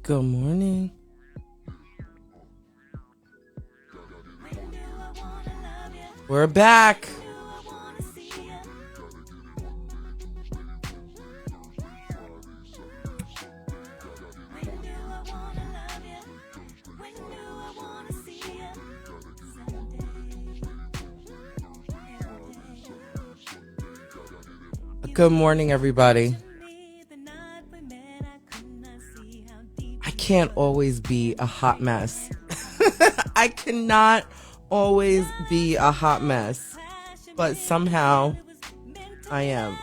Good morning. We're back. Good morning, everybody. I can't always be a hot mess. I cannot always be a hot mess, but somehow I am.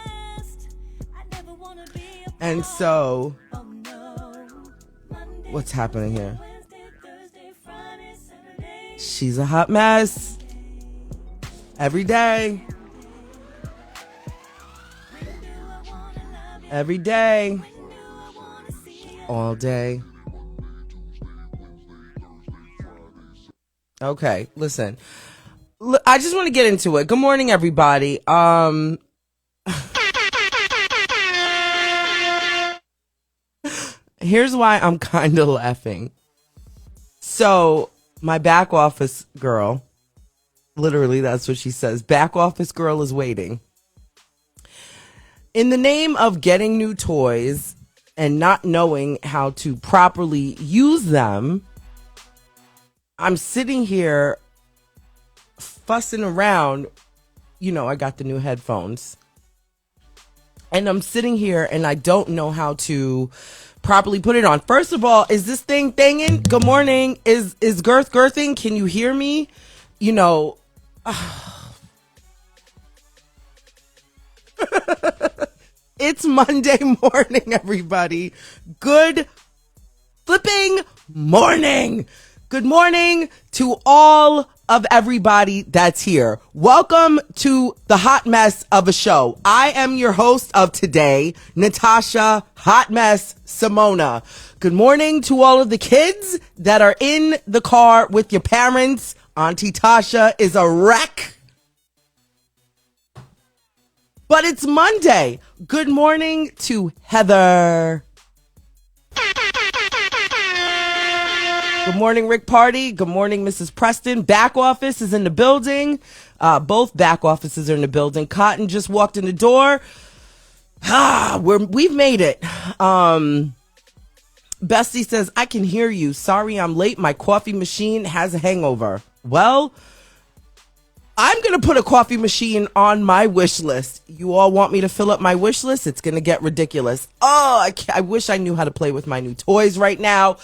And so, what's happening here? She's a hot mess. Every day. Every day. All day. Okay, listen. I just want to get into it. Good morning, everybody. Here's why I'm kind of laughing. So, my back office girl, literally that's what she says, back office girl is waiting. In the name of getting new toys and not knowing how to properly use them, I'm sitting here fussing around. You know, I got the new headphones. And I'm sitting here and I don't know how to properly put it on. First of all, is this thing thinging? Good morning. Is girthing? Can you hear me? You know, it's Monday morning, everybody. Good flipping morning. Good morning to all of everybody that's here. Welcome to the hot mess of a show. I am your host of today, Natasha Hot Mess Simona. Good morning to all of the kids that are in the car with your parents. Auntie Tasha is a wreck. But it's Monday. Good morning to Heather. Good morning, Rick Party. Good morning, Mrs. Preston. Back office is in the building. Both back offices are in the building. Cotton just walked in the door. We've made it. Bestie says, I can hear you. Sorry I'm late. My coffee machine has a hangover. Well, I'm going to put a coffee machine on my wish list. You all want me to fill up my wish list? It's going to get ridiculous. Oh, I wish I knew how to play with my new toys right now.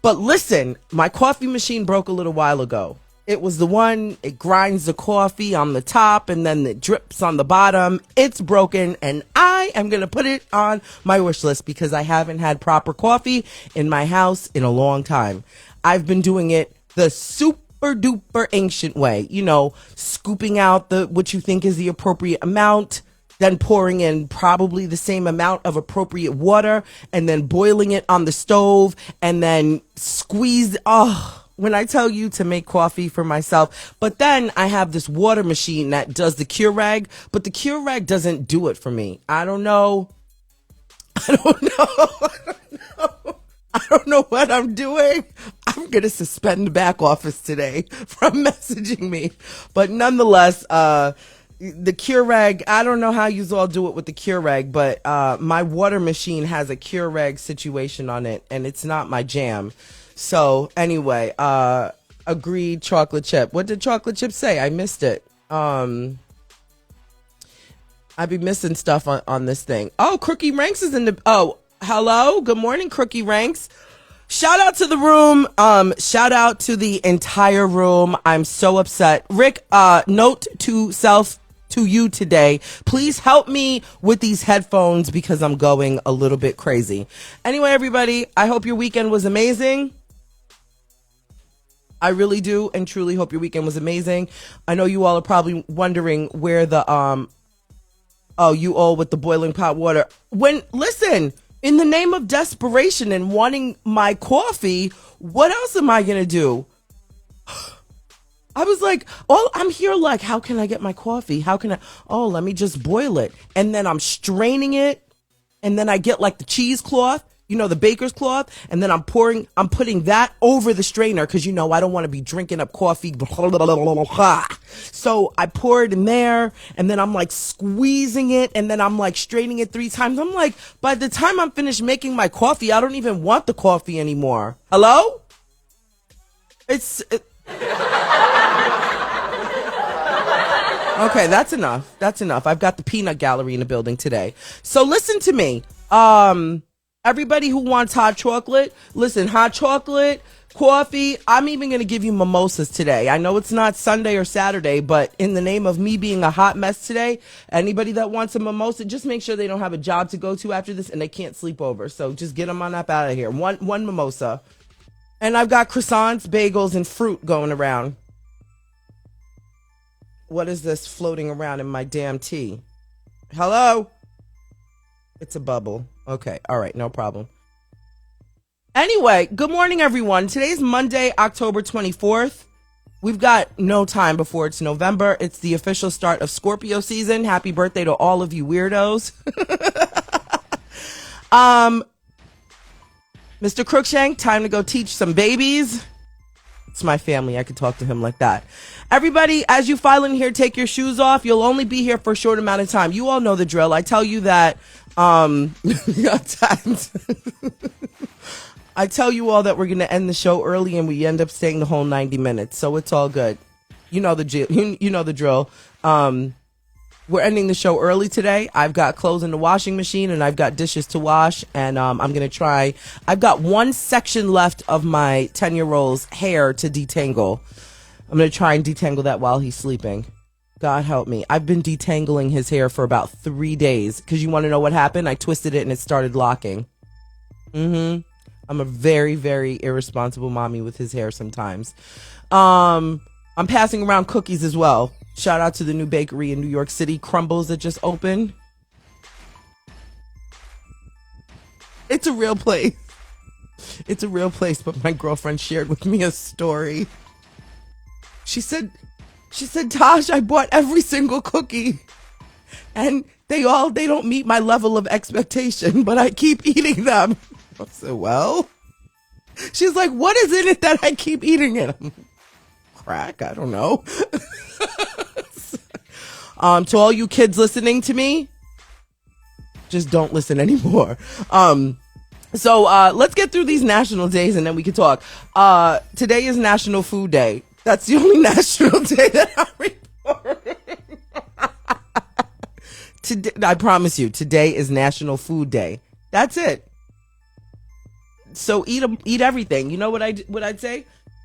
But listen, my coffee machine broke a little while ago. It was the one, it grinds the coffee on the top and then it drips on the bottom. It's broken and I am going to put it on my wish list because I haven't had proper coffee in my house in a long time. I've been doing it the super duper ancient way, you know, scooping out what you think is the appropriate amount, then pouring in probably the same amount of appropriate water and then boiling it on the stove and then squeeze. Oh, when I tell you to make coffee for myself. But then I have this water machine that does the Keurig, but the Keurig doesn't do it for me. I don't know. I don't know what I'm doing. I'm going to suspend the back office today from messaging me. But nonetheless, the Keurig, I don't know how you all do it with the Keurig, but my water machine has a Keurig situation on it, and it's not my jam. So anyway, agreed, chocolate chip. What did chocolate chip say? I missed it. I'd be missing stuff on this thing. Oh, Crookie Ranks is in the... Oh, hello. Good morning, Crookie Ranks. Shout out to the room. Shout out to the entire room. I'm so upset. Rick, note to self, to you today. Please help me with these headphones because I'm going a little bit crazy. Anyway, everybody, I hope your weekend was amazing. I really do and truly hope your weekend was amazing. I know you all are probably wondering where the, you all with the boiling pot water. Listen, in the name of desperation and wanting my coffee, what else am I going to do? I was like, I'm here like, how can I get my coffee? Let me just boil it. And then I'm straining it. And then I get like the cheesecloth the baker's cloth, and then I'm putting that over the strainer because, I don't want to be drinking up coffee. So I pour it in there, and then I'm like squeezing it, and then I'm like straining it 3 times. I'm like, by the time I'm finished making my coffee, I don't even want the coffee anymore. Hello? Okay, that's enough. That's enough. I've got the peanut gallery in the building today. So listen to me. Everybody who wants hot chocolate, listen, hot chocolate, coffee, I'm even going to give you mimosas today. I know it's not Sunday or Saturday, but in the name of me being a hot mess today, anybody that wants a mimosa, just make sure they don't have a job to go to after this and they can't sleep over. So just get them on up out of here. One mimosa. And I've got croissants, bagels, and fruit going around. What is this floating around in my damn tea? Hello? It's a bubble. Okay. All right. No problem. Anyway, good morning, everyone. Today's Monday, October 24th. We've got no time before it's November. It's the official start of Scorpio season. Happy birthday to all of you weirdos. Mr. Crookshank, time to go teach some babies. It's my family. I could talk to him like that. Everybody, as you file in here, take your shoes off. You'll only be here for a short amount of time. You all know the drill. I tell you that. I tell you all that we're going to end the show early and we end up staying the whole 90 minutes. So it's all good. You know the drill. We're ending the show early today. I've got clothes in the washing machine and I've got dishes to wash, and I'm going to try. I've got one section left of my 10-year-old's hair to detangle. I'm going to try and detangle that while he's sleeping. God help me. I've been detangling his hair for about 3 days because you want to know what happened? I twisted it and it started locking. I'm a very, very irresponsible mommy with his hair sometimes. I'm passing around cookies as well. Shout out to the new bakery in New York City, Crumbles, that just opened. It's a real place. It's a real place, but my girlfriend shared with me a story. She said, Tosh, I bought every single cookie and they don't meet my level of expectation, but I keep eating them. I said, well, she's like, what is in it that I keep eating it? Crack, I don't know. To all you kids listening to me, just don't listen anymore. So let's get through these national days and then we can talk. Today is National Food Day. That's the only national day that I'm reporting. Today, I promise you, today is National Food Day. That's it. So eat everything. You know what I'd say?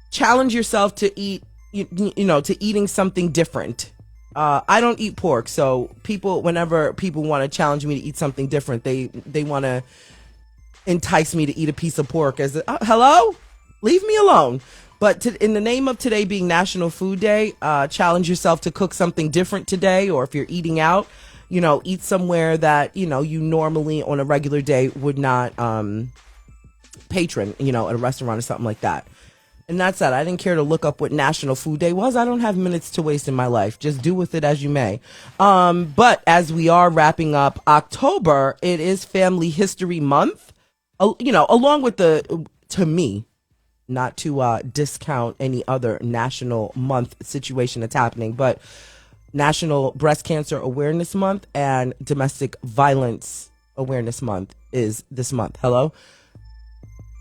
Challenge yourself to eat, to eating something different. I don't eat pork, so whenever people want to challenge me to eat something different, they want to entice me to eat a piece of pork as hello? Leave me alone. But in the name of today being National Food Day, challenge yourself to cook something different today, or if you're eating out, eat somewhere that, you normally on a regular day would not patron, at a restaurant or something like that. And that's that. I didn't care to look up what National Food Day was. I don't have minutes to waste in my life. Just do with it as you may. But as we are wrapping up October, it is Family History Month. Along with to me, not to discount any other national month situation that's happening, but National Breast Cancer Awareness Month and Domestic Violence Awareness Month is this month. Hello?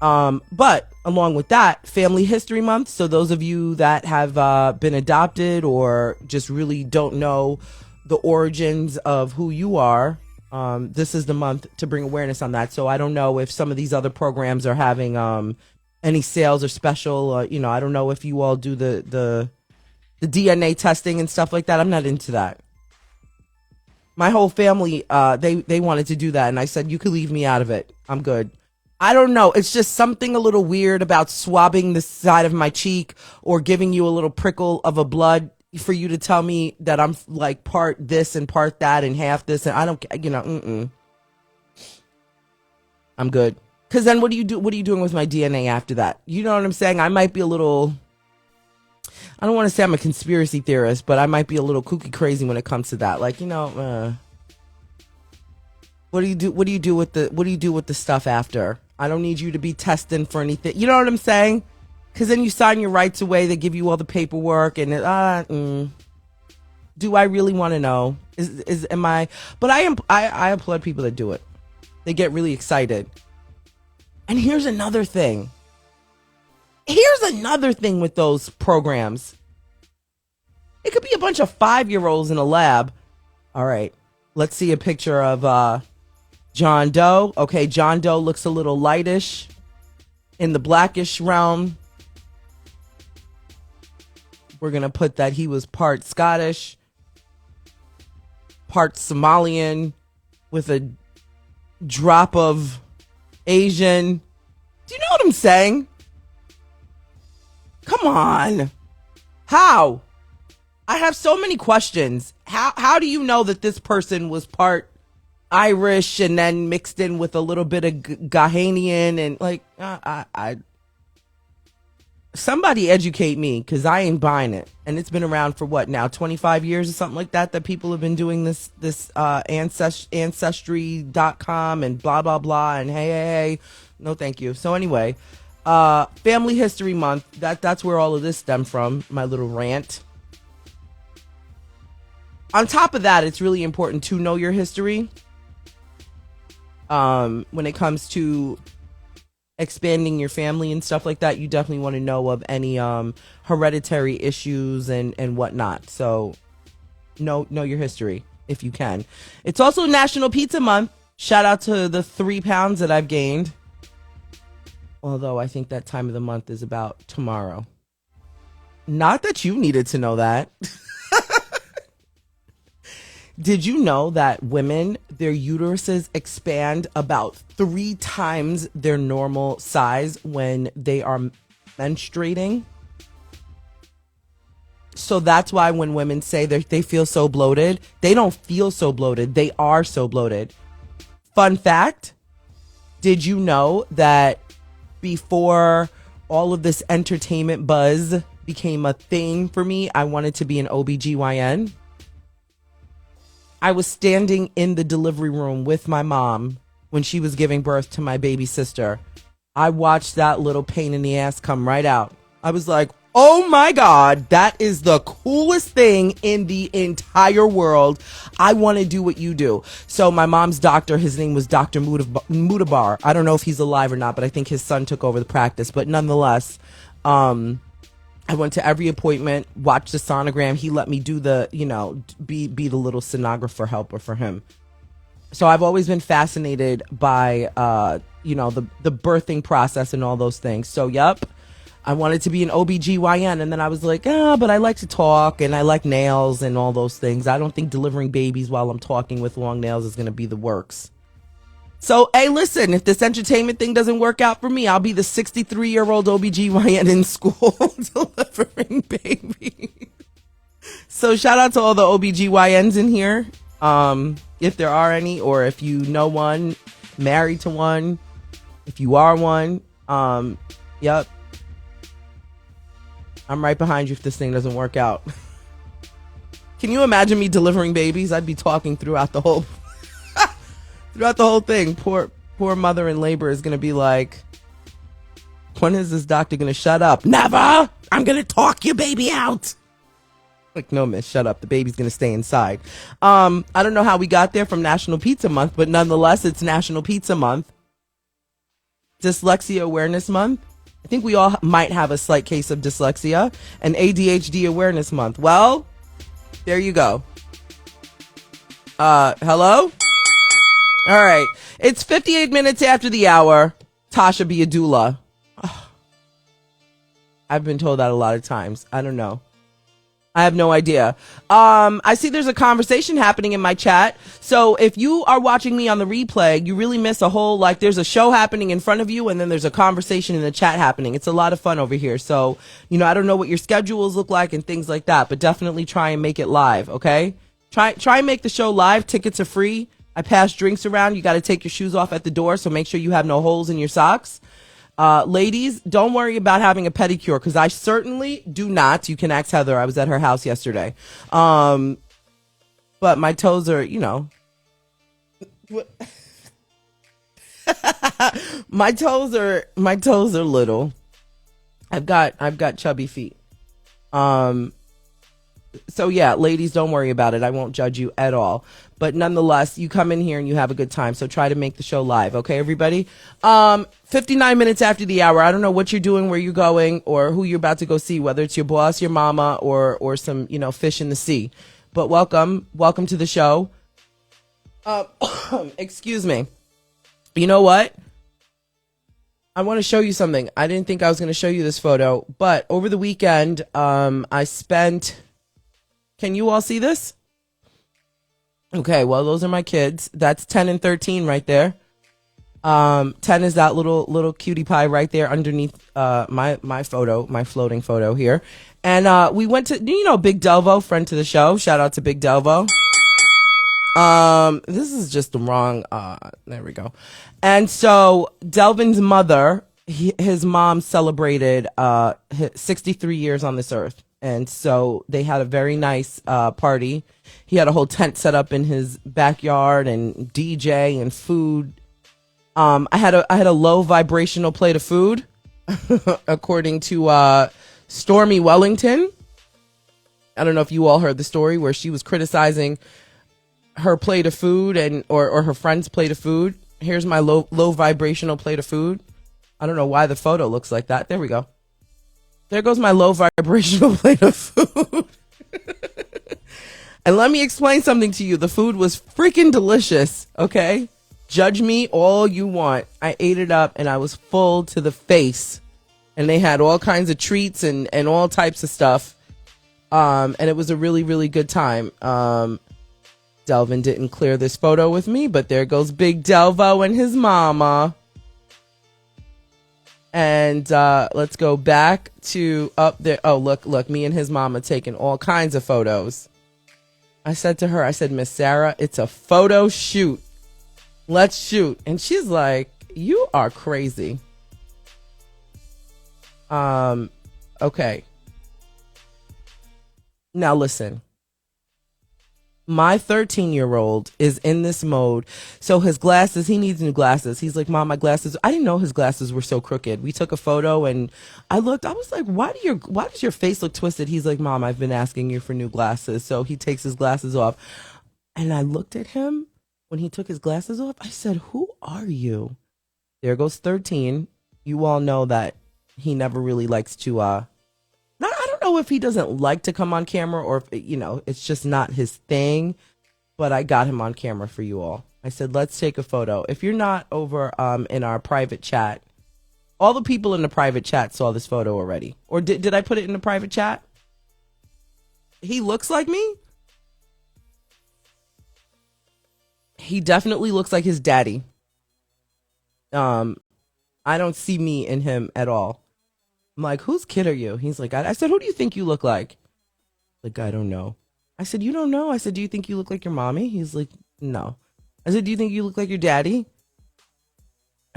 But along with that, Family History Month. So those of you that have been adopted or just really don't know the origins of who you are, this is the month to bring awareness on that. So I don't know if some of these other programs are having any sales or special. I don't know if you all do the DNA testing and stuff like that. I'm not into that. My whole family, they wanted to do that, and I said, you could leave me out of it. I'm good. I don't know. It's just something a little weird about swabbing the side of my cheek or giving you a little prickle of a blood for you to tell me that I'm like part this and part that and half this. And I don't, I'm good. Cause then what do you do? What are you doing with my DNA after that? You know what I'm saying? I might be a little, I don't want to say I'm a conspiracy theorist, but I might be a little kooky crazy when it comes to that. Like, what do you do with the stuff after? I don't need you to be testing for anything. You know what I'm saying? Because then you sign your rights away. They give you all the paperwork, and do I really want to know? Am I? But I applaud people that do it. They get really excited. And here's another thing. With those programs. It could be a bunch of 5-year-olds in a lab. All right, let's see a picture of John Doe. Okay, John Doe looks a little lightish in the blackish realm. We're going to put that he was part Scottish, part Somalian, with a drop of Asian. Do you know what I'm saying? Come on. How? I have so many questions. How do you know that this person was part Irish and then mixed in with a little bit of Ghanaian and like somebody educate me, because I ain't buying it. And it's been around for what now, 25 years or something like that people have been doing this ancestry.com and blah blah blah and hey. No thank you. So anyway, Family History Month, that's where all of this stemmed from, my little rant. On top of that, it's really important to know your history when it comes to expanding your family and stuff like that. You definitely want to know of any hereditary issues and whatnot. So know your history if you can. It's also National Pizza Month. Shout out to the 3 pounds that I've gained. Although I think that time of the month is about tomorrow. Not that you needed to know that. Did you know that women, their uteruses expand about 3 times their normal size when they are menstruating? So that's why when women say they feel so bloated, they don't feel so bloated. They are so bloated. Fun fact, did you know that before all of this entertainment buzz became a thing for me, I wanted to be an OBGYN? I was standing in the delivery room with my mom when she was giving birth to my baby sister. I watched that little pain in the ass come right out. I was like, oh my God, that is the coolest thing in the entire world. I want to do what you do. So my mom's doctor, his name was Dr. Mutabar. I don't know if he's alive or not, but I think his son took over the practice. But nonetheless, I went to every appointment, watched the sonogram. He let me do the, be the little sonographer helper for him. So I've always been fascinated by, the birthing process and all those things. So, yep, I wanted to be an OBGYN. And then I was like, but I like to talk and I like nails and all those things. I don't think delivering babies while I'm talking with long nails is going to be the works. So, hey, listen, if this entertainment thing doesn't work out for me, I'll be the 63-year-old OBGYN in school delivering babies. So shout out to all the OBGYNs in here, if there are any, or if you know one, married to one, if you are one, yep. I'm right behind you if this thing doesn't work out. Can you imagine me delivering babies? I'd be talking throughout the whole thing. Poor mother in labor is going to be like, when is this doctor going to shut up? Never! I'm going to talk your baby out. Like, no, miss, shut up. The baby's going to stay inside. I don't know how we got there from National Pizza Month, but nonetheless, it's National Pizza Month. Dyslexia Awareness Month. I think we all might have a slight case of dyslexia. And ADHD Awareness Month. Well, there you go. Hello? All right. It's 58 minutes after the hour. Tasha be a doula. Oh, I've been told that a lot of times. I don't know. I have no idea. I see there's a conversation happening in my chat. So if you are watching me on the replay, you really miss a whole, there's a show happening in front of you and then there's a conversation in the chat happening. It's a lot of fun over here. So, I don't know what your schedules look like and things like that, but definitely try and make it live. Okay. Try and make the show live. Tickets are free. I pass drinks around. You got to take your shoes off at the door. So make sure you have no holes in your socks. Ladies, don't worry about having a pedicure because I certainly do not. You can ask Heather. I was at her house yesterday. But my toes are, My toes are little. I've got chubby feet. Um, so yeah, ladies, don't worry about it. I won't judge you at all. But nonetheless, you come in here and you have a good time. So try to make the show live, okay, everybody? 59 minutes after the hour. I don't know what you're doing, where you're going, or who you're about to go see, whether it's your boss, your mama, or some, fish in the sea. But welcome to the show. Excuse me. You know what? I want to show you something. I didn't think I was going to show you this photo, but over the weekend, I spent. Can you all see this? Okay, well, those are my kids. That's 10 and 13 right there. 10 is that little cutie pie right there underneath my photo, my floating photo here. And we went to, Big Delvo, friend to the show. Shout out to Big Delvo. This is just the wrong, there we go. And so Delvin's mother, his mom celebrated 63 years on this earth. And so they had a very nice party. He had a whole tent set up in his backyard and DJ and food. I had a low vibrational plate of food, according to Stormy Wellington. I don't know if you all heard the story where she was criticizing her plate of food or her friend's plate of food. Here's my low vibrational plate of food. I don't know why the photo looks like that. There we go. There goes my low vibrational plate of food. And let me explain something to you. The food was freaking delicious, okay? Judge me all you want. I ate it up and I was full to the face. And they had all kinds of treats and all types of stuff. And it was a really, really good time. Delvin didn't clear this photo with me, but there goes Big Delvo and his mama. And let's go back to up there. Oh, look, me and his mama taking all kinds of photos. I said to her, Miss Sarah, it's a photo shoot. Let's shoot. And she's like, you are crazy. Okay. Now listen. My 13-year-old is in this mode. So his glasses, he needs new glasses. He's like, Mom, my glasses. I didn't know his glasses were so crooked. We took a photo and I was like, why does your face look twisted? He's like, Mom, I've been asking you for new glasses. So he takes his glasses off. And I looked at him when he took his glasses off. I said, who are you? There goes 13. You all know that he never really likes to, I don't know if he doesn't like to come on camera or if, it's just not his thing, but I got him on camera for you all. I said, let's take a photo. If you're not over in our private chat, all the people in the private chat saw this photo already. Or did I put it in the private chat? He looks like me. He definitely looks like his daddy. I don't see me in him at all. I'm like, whose kid are you? He's like, I said, who do you think you look like? Like, I don't know. I said, you don't know? I said, do you think you look like your mommy? He's like, no. I said, do you think you look like your daddy?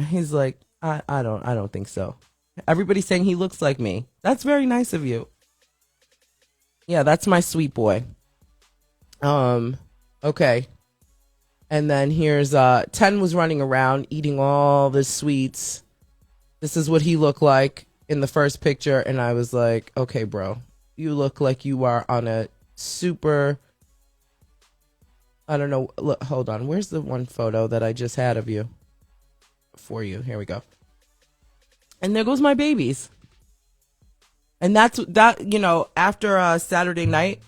He's like, I don't think so. Everybody's saying he looks like me. That's very nice of you. Yeah, that's my sweet boy. Okay. And then here's 10 was running around eating all the sweets. This is what he looked like in the first picture, and I was like, okay, bro, you look like you are on a super, I don't know, look, hold on, where's the one photo that I just had of you? For you, here we go. And there goes my babies. And that's that, after Saturday night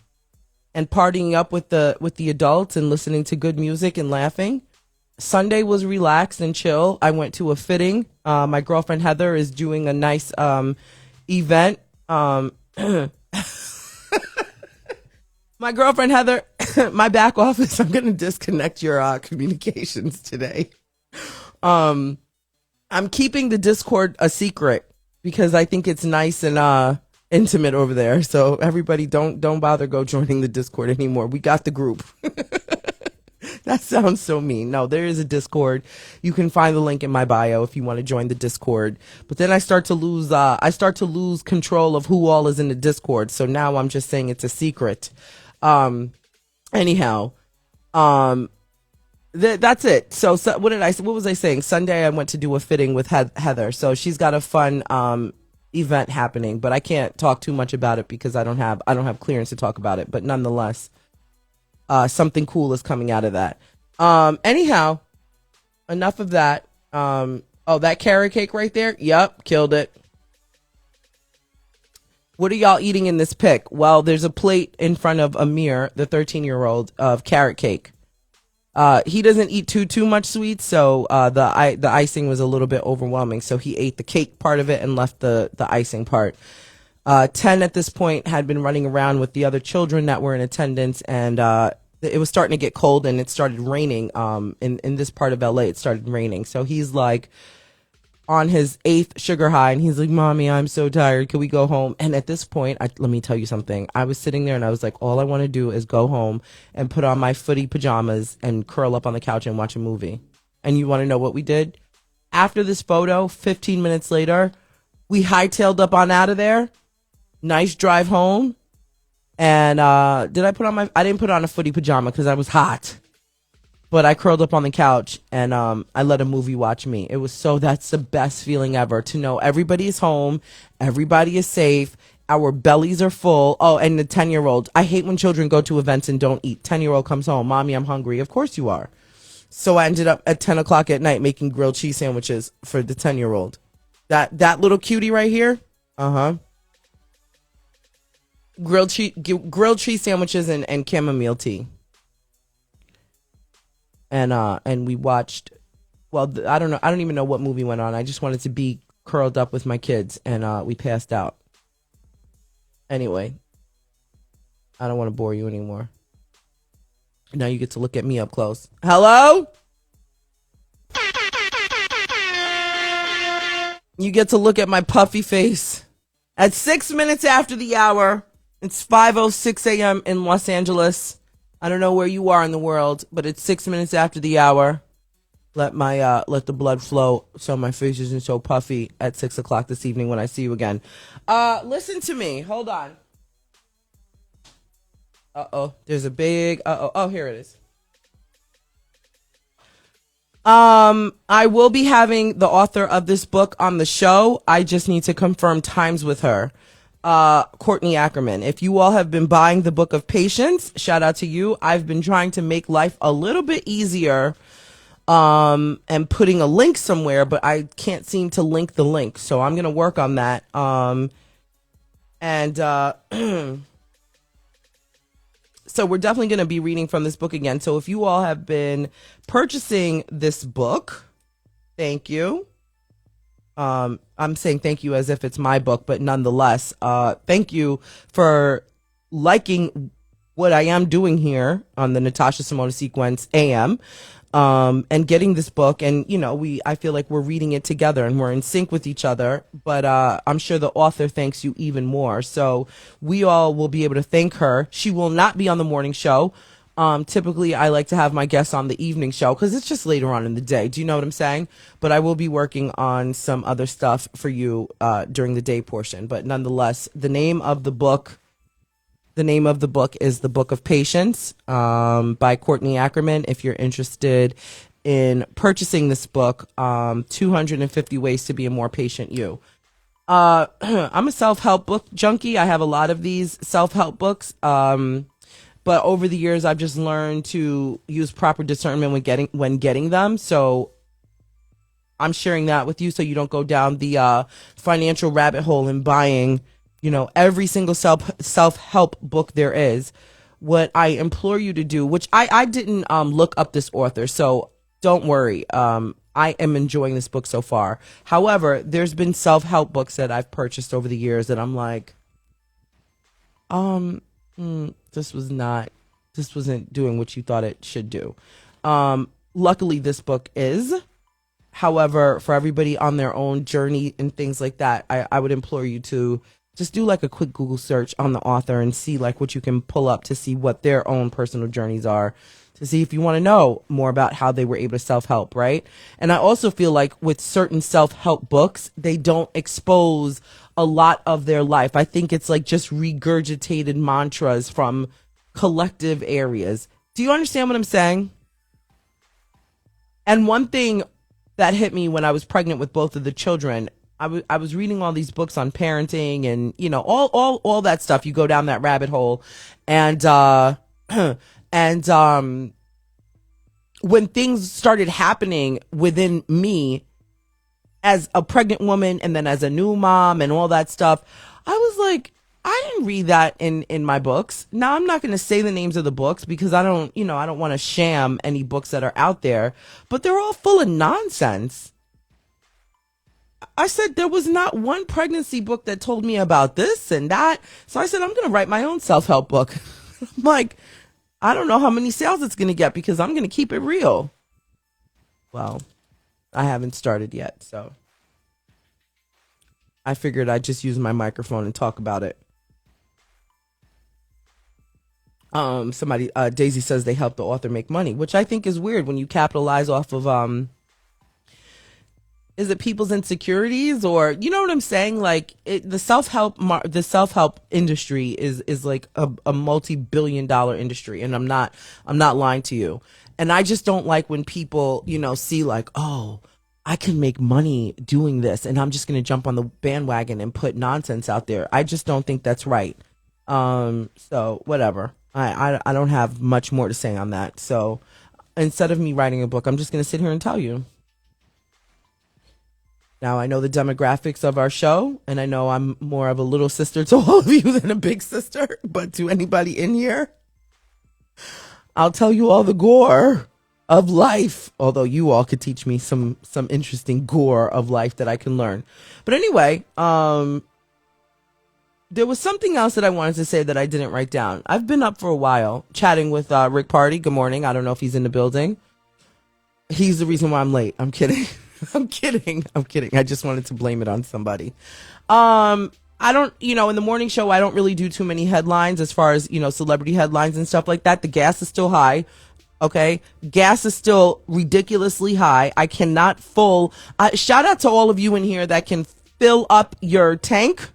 and partying up with the adults and listening to good music and laughing, Sunday was relaxed and chill. I went to a fitting. My girlfriend Heather is doing a nice event. My girlfriend Heather, my back office, I'm going to disconnect your communications today. I'm keeping the Discord a secret because I think it's nice and intimate over there. So everybody don't bother go joining the Discord anymore. We got the group. That sounds so mean. No, there is a Discord. You can find the link in my bio if you want to join the Discord. But then I start to lose control of who all is in the Discord. So now I'm just saying it's a secret. Anyhow, That's it. So what was I saying? Sunday I went to do a fitting with Heather. So she's got a fun event happening, but I can't talk too much about it because I don't have clearance to talk about it. But nonetheless, something cool is coming out of that. Anyhow, enough of that. Oh, that carrot cake right there. Yep, killed it. What are y'all eating in this pic? Well, there's a plate in front of Amir, the 13-year-old, of carrot cake. He doesn't eat too much sweets, so the icing was a little bit overwhelming. So he ate the cake part of it and left the icing part. 10 at this point had been running around with the other children that were in attendance, and it was starting to get cold, and it started raining. In this part of LA, it started raining. So he's like on his 8th sugar high, and he's like, "Mommy, I'm so tired. Can we go home?" And at this point, let me tell you something. I was sitting there and I was like, all I want to do is go home and put on my footy pajamas and curl up on the couch and watch a movie. And you want to know what we did? After this photo, 15 minutes later, we hightailed up on out of there. Nice drive home. And I didn't put on a footy pajama because I was hot. But I curled up on the couch and I let a movie watch me. That's the best feeling ever, to know everybody is home, everybody is safe, our bellies are full. Oh, and the 10-year-old. I hate when children go to events and don't eat. 10-year-old comes home, "Mommy, I'm hungry." Of course you are. So I ended up at 10 o'clock at night making grilled cheese sandwiches for the 10-year-old. That little cutie right here, grilled cheese sandwiches and chamomile tea. And we watched, well, I don't know. I don't even know what movie went on. I just wanted to be curled up with my kids, and we passed out. Anyway, I don't want to bore you anymore. Now you get to look at me up close. Hello? You get to look at my puffy face. At 6 minutes after the hour, it's 5:06 a.m. in Los Angeles. I don't know where you are in the world, but it's 6 minutes after the hour. Let the blood flow so my face isn't so puffy at 6 o'clock this evening when I see you again. Listen to me. Hold on. There's a big oh, here it is. I will be having the author of this book on the show. I just need to confirm times with her. Courtney Ackerman. If you all have been buying the Book of Patience, shout out to you. I've been trying to make life a little bit easier, and putting a link somewhere, but I can't seem to link the link. So I'm going to work on that. So we're definitely going to be reading from this book again. So if you all have been purchasing this book, thank you. I'm saying thank you as if it's my book, but nonetheless, thank you for liking what I am doing here on the Natasha Simona Sequence AM, and getting this book. And, I feel like we're reading it together and we're in sync with each other, but, I'm sure the author thanks you even more. So we all will be able to thank her. She will not be on the morning show. Typically I like to have my guests on the evening show because it's just later on in the day. Do you know what I'm saying? But I will be working on some other stuff for you, during the day portion. But nonetheless, the name of the book is The Book of Patience, by Courtney Ackerman. If you're interested in purchasing this book, 250 Ways to Be a More Patient You. I'm a self-help book junkie. I have a lot of these self-help books. But over the years, I've just learned to use proper discernment when getting them. So I'm sharing that with you so you don't go down the financial rabbit hole in buying, every single self-help book there is. What I implore you to do, which I didn't look up this author, so don't worry. I am enjoying this book so far. However, there's been self-help books that I've purchased over the years that I'm like, this wasn't doing what you thought it should do. Luckily this book is. However, for everybody on their own journey and things like that, I would implore you to just do like a quick Google search on the author and see like what you can pull up to see what their own personal journeys are, to see if you want to know more about how they were able to self-help, right? And I also feel like with certain self-help books, they don't expose a lot of their life. I think it's like just regurgitated mantras from collective areas. Do you understand what I'm saying? And one thing that hit me when I was pregnant with both of the children, I was reading all these books on parenting and, all that stuff. You go down that rabbit hole. And, and, when things started happening within me as a pregnant woman and then as a new mom and all that stuff, I was like, I didn't read that in my books. Now, I'm not going to say the names of the books because I don't want to sham any books that are out there, but they're all full of nonsense. I said there was not one pregnancy book that told me about this and that. So I said, I'm going to write my own self-help book. I'm like, I don't know how many sales it's going to get because I'm going to keep it real. Well, I haven't started yet, so I figured I'd just use my microphone and talk about it. Somebody, Daisy says they help the author make money, which I think is weird when you capitalize off of, is it people's insecurities or, you know what I'm saying? Like the self-help industry is like a multi-billion-dollar industry. And I'm not lying to you. And I just don't like when people, see like, oh, I can make money doing this and I'm just going to jump on the bandwagon and put nonsense out there. I just don't think that's right. So whatever. I don't have much more to say on that. So instead of me writing a book, I'm just going to sit here and tell you. Now, I know the demographics of our show, and I know I'm more of a little sister to all of you than a big sister. But to anybody in here, I'll tell you all the gore of life, although you all could teach me some interesting gore of life that I can learn. But anyway, there was something else that I wanted to say that I didn't write down. I've been up for a while chatting with Rick Party. Good morning. I don't know if he's in the building. He's the reason why I'm late. I'm kidding. I'm kidding. I just wanted to blame it on somebody. I don't, in the morning show, I don't really do too many headlines as far as, celebrity headlines and stuff like that. The gas is still high. Okay. Gas is still ridiculously high. I cannot shout out to all of you in here that can fill up your tank.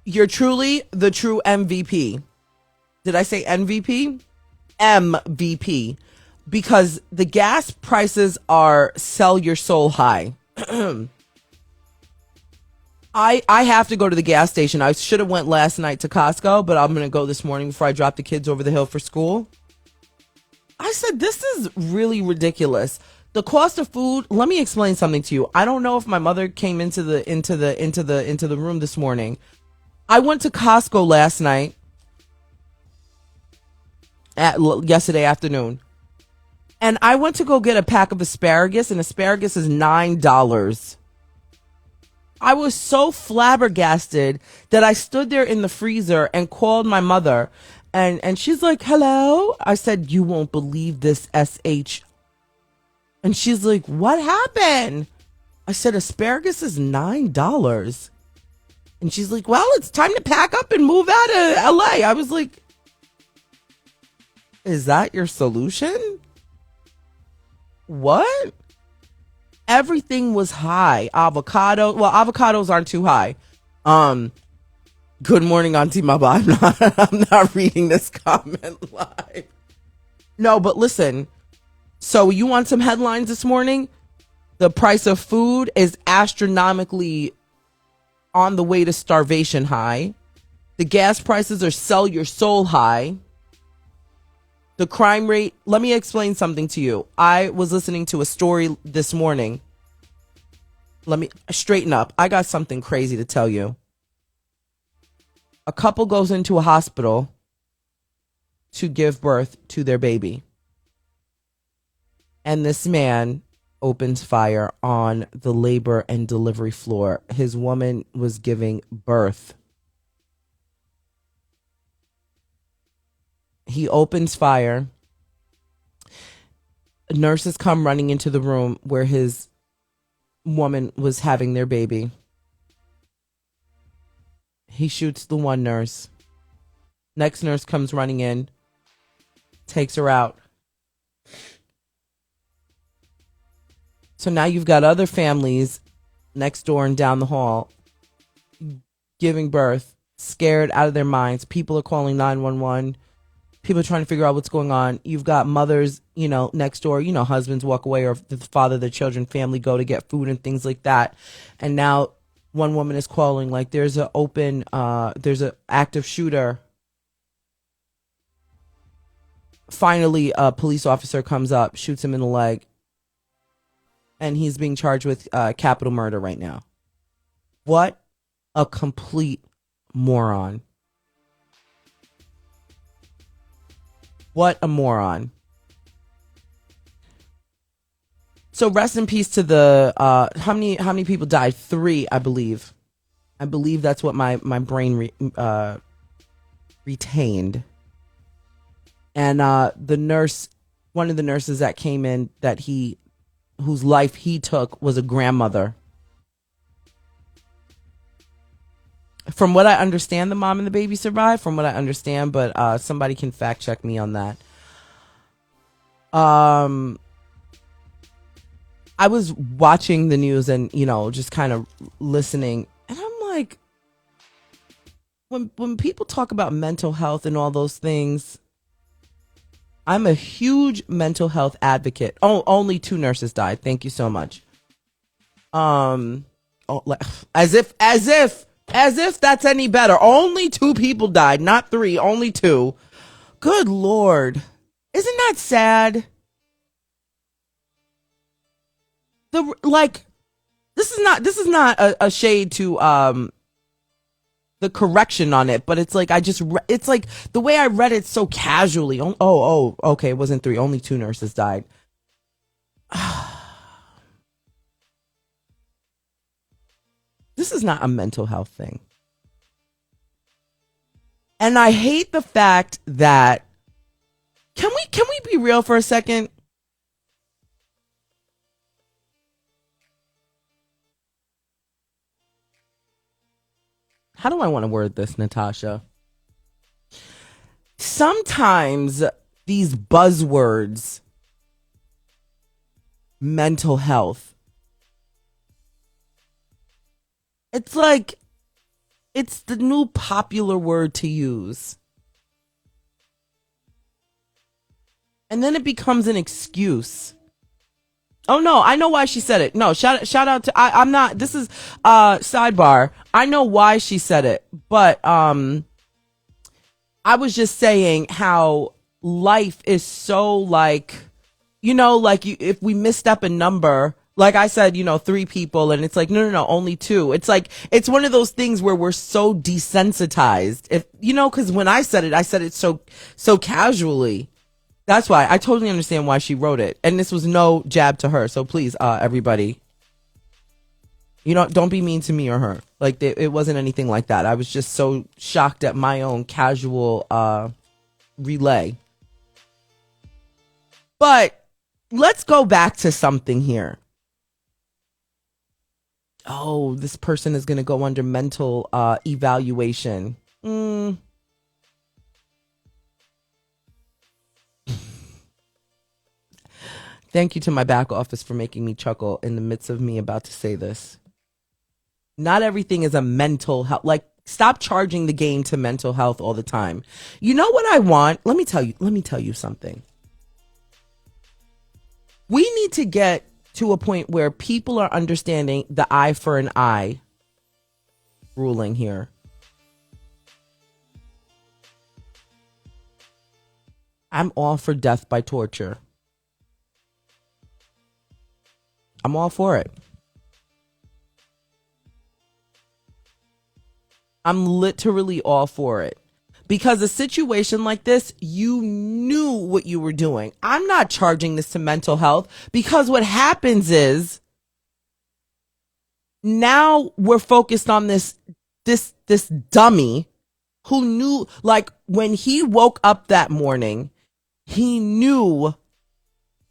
You're truly the true MVP. Did I say MVP? MVP. Because the gas prices are sell your soul high. I have to go to the gas station. I should have went last night to Costco, but I'm going to go this morning before I drop the kids over the hill for school. I said, this is really ridiculous. The cost of food. Let me explain something to you. I don't know if my mother came into the room this morning. I went to Costco last night yesterday afternoon. And I went to go get a pack of asparagus, and asparagus is $9. I was so flabbergasted that I stood there in the freezer and called my mother. And she's like, hello? I said, you won't believe this, SH. And she's like, what happened? I said, asparagus is $9. And she's like, well, it's time to pack up and move out of LA. I was like, is that your solution? What? Everything was high. Avocados aren't too high. Good morning, Auntie Maba. I'm not reading this comment live. No, but listen. So you want some headlines this morning? The price of food is astronomically on the way to starvation high. The gas prices are sell your soul high. The crime rate, let me explain something to you. I was listening to a story this morning. Let me straighten up. I got something crazy to tell you. A couple goes into a hospital to give birth to their baby. And this man opens fire on the labor and delivery floor. His woman was giving birth. He opens fire. Nurses come running into the room where his woman was having their baby. He shoots the one nurse. Next nurse comes running in, takes her out. So now you've got other families next door and down the hall giving birth, scared out of their minds. People are calling 911. People are trying to figure out what's going on. You've got mothers, next door, husbands walk away, or the father, the children, family go to get food and things like that. And now one woman is calling, like, there's an active shooter. Finally, a police officer comes up, shoots him in the leg, and he's being charged with capital murder right now. What a complete moron. What a moron. So rest in peace to the how many people died? 3, I believe. I believe that's what my brain retained. And the nurse, one of the nurses that came in, whose life he took, was a grandmother. From what I understand, the mom and the baby survived, from what I understand, but somebody can fact check me on that. I was watching the news and, just kind of listening, and I'm like, when people talk about mental health and all those things, I'm a huge mental health advocate. Oh, only 2 nurses died. Thank you so much. As if that's any better. Only 2 people died, not 3, only 2. Good Lord. Isn't that sad? This is not a shade to the correction on it, but it's like it's like the way I read it so casually. Oh, okay, it wasn't 3, only 2 nurses died. This is not a mental health thing. And I hate the fact that can we be real for a second? How do I want to word this, Natasha? Sometimes these buzzwords, mental health, it's like it's the new popular word to use. And then it becomes an excuse. Oh no, I know why she said it. No, shout out to I'm not, this is sidebar. I know why she said it, but I was just saying how life is so if we misstep a number, like I said, 3 people, and it's like, no, only 2. It's like, it's one of those things where we're so desensitized. If, cause when I said it so casually. That's why I totally understand why she wrote it. And this was no jab to her. So please, everybody, don't be mean to me or her. Like it wasn't anything like that. I was just so shocked at my own casual relay. But let's go back to something here. Oh, this person is going to go under mental evaluation. Thank you to my back office for making me chuckle in the midst of me about to say this. Not everything is a mental health. Like, stop charging the game to mental health all the time. You know what I want? Let me tell you something. We need to get to a point where people are understanding the eye for an eye ruling here. I'm all for death by torture. I'm all for it. I'm literally all for it. Because a situation like this, you knew what you were doing. I'm not charging this to mental health because what happens is now we're focused on this dummy who knew, like, when he woke up that morning, he knew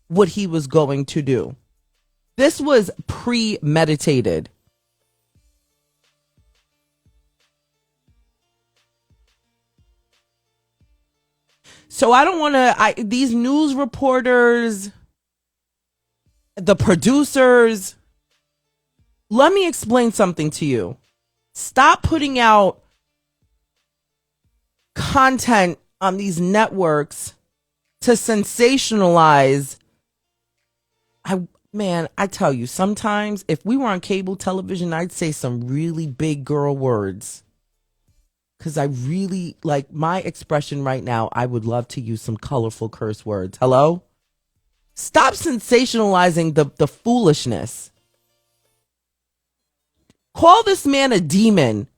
what he was going to do. This was premeditated. So I don't want to, these news reporters, the producers, let me explain something to you. Stop putting out content on these networks to sensationalize. I tell you, sometimes if we were on cable television, I'd say some really big girl words. Because I really, like my expression right now, I would love to use some colorful curse words. Hello? Stop sensationalizing the foolishness. Call this man a demon.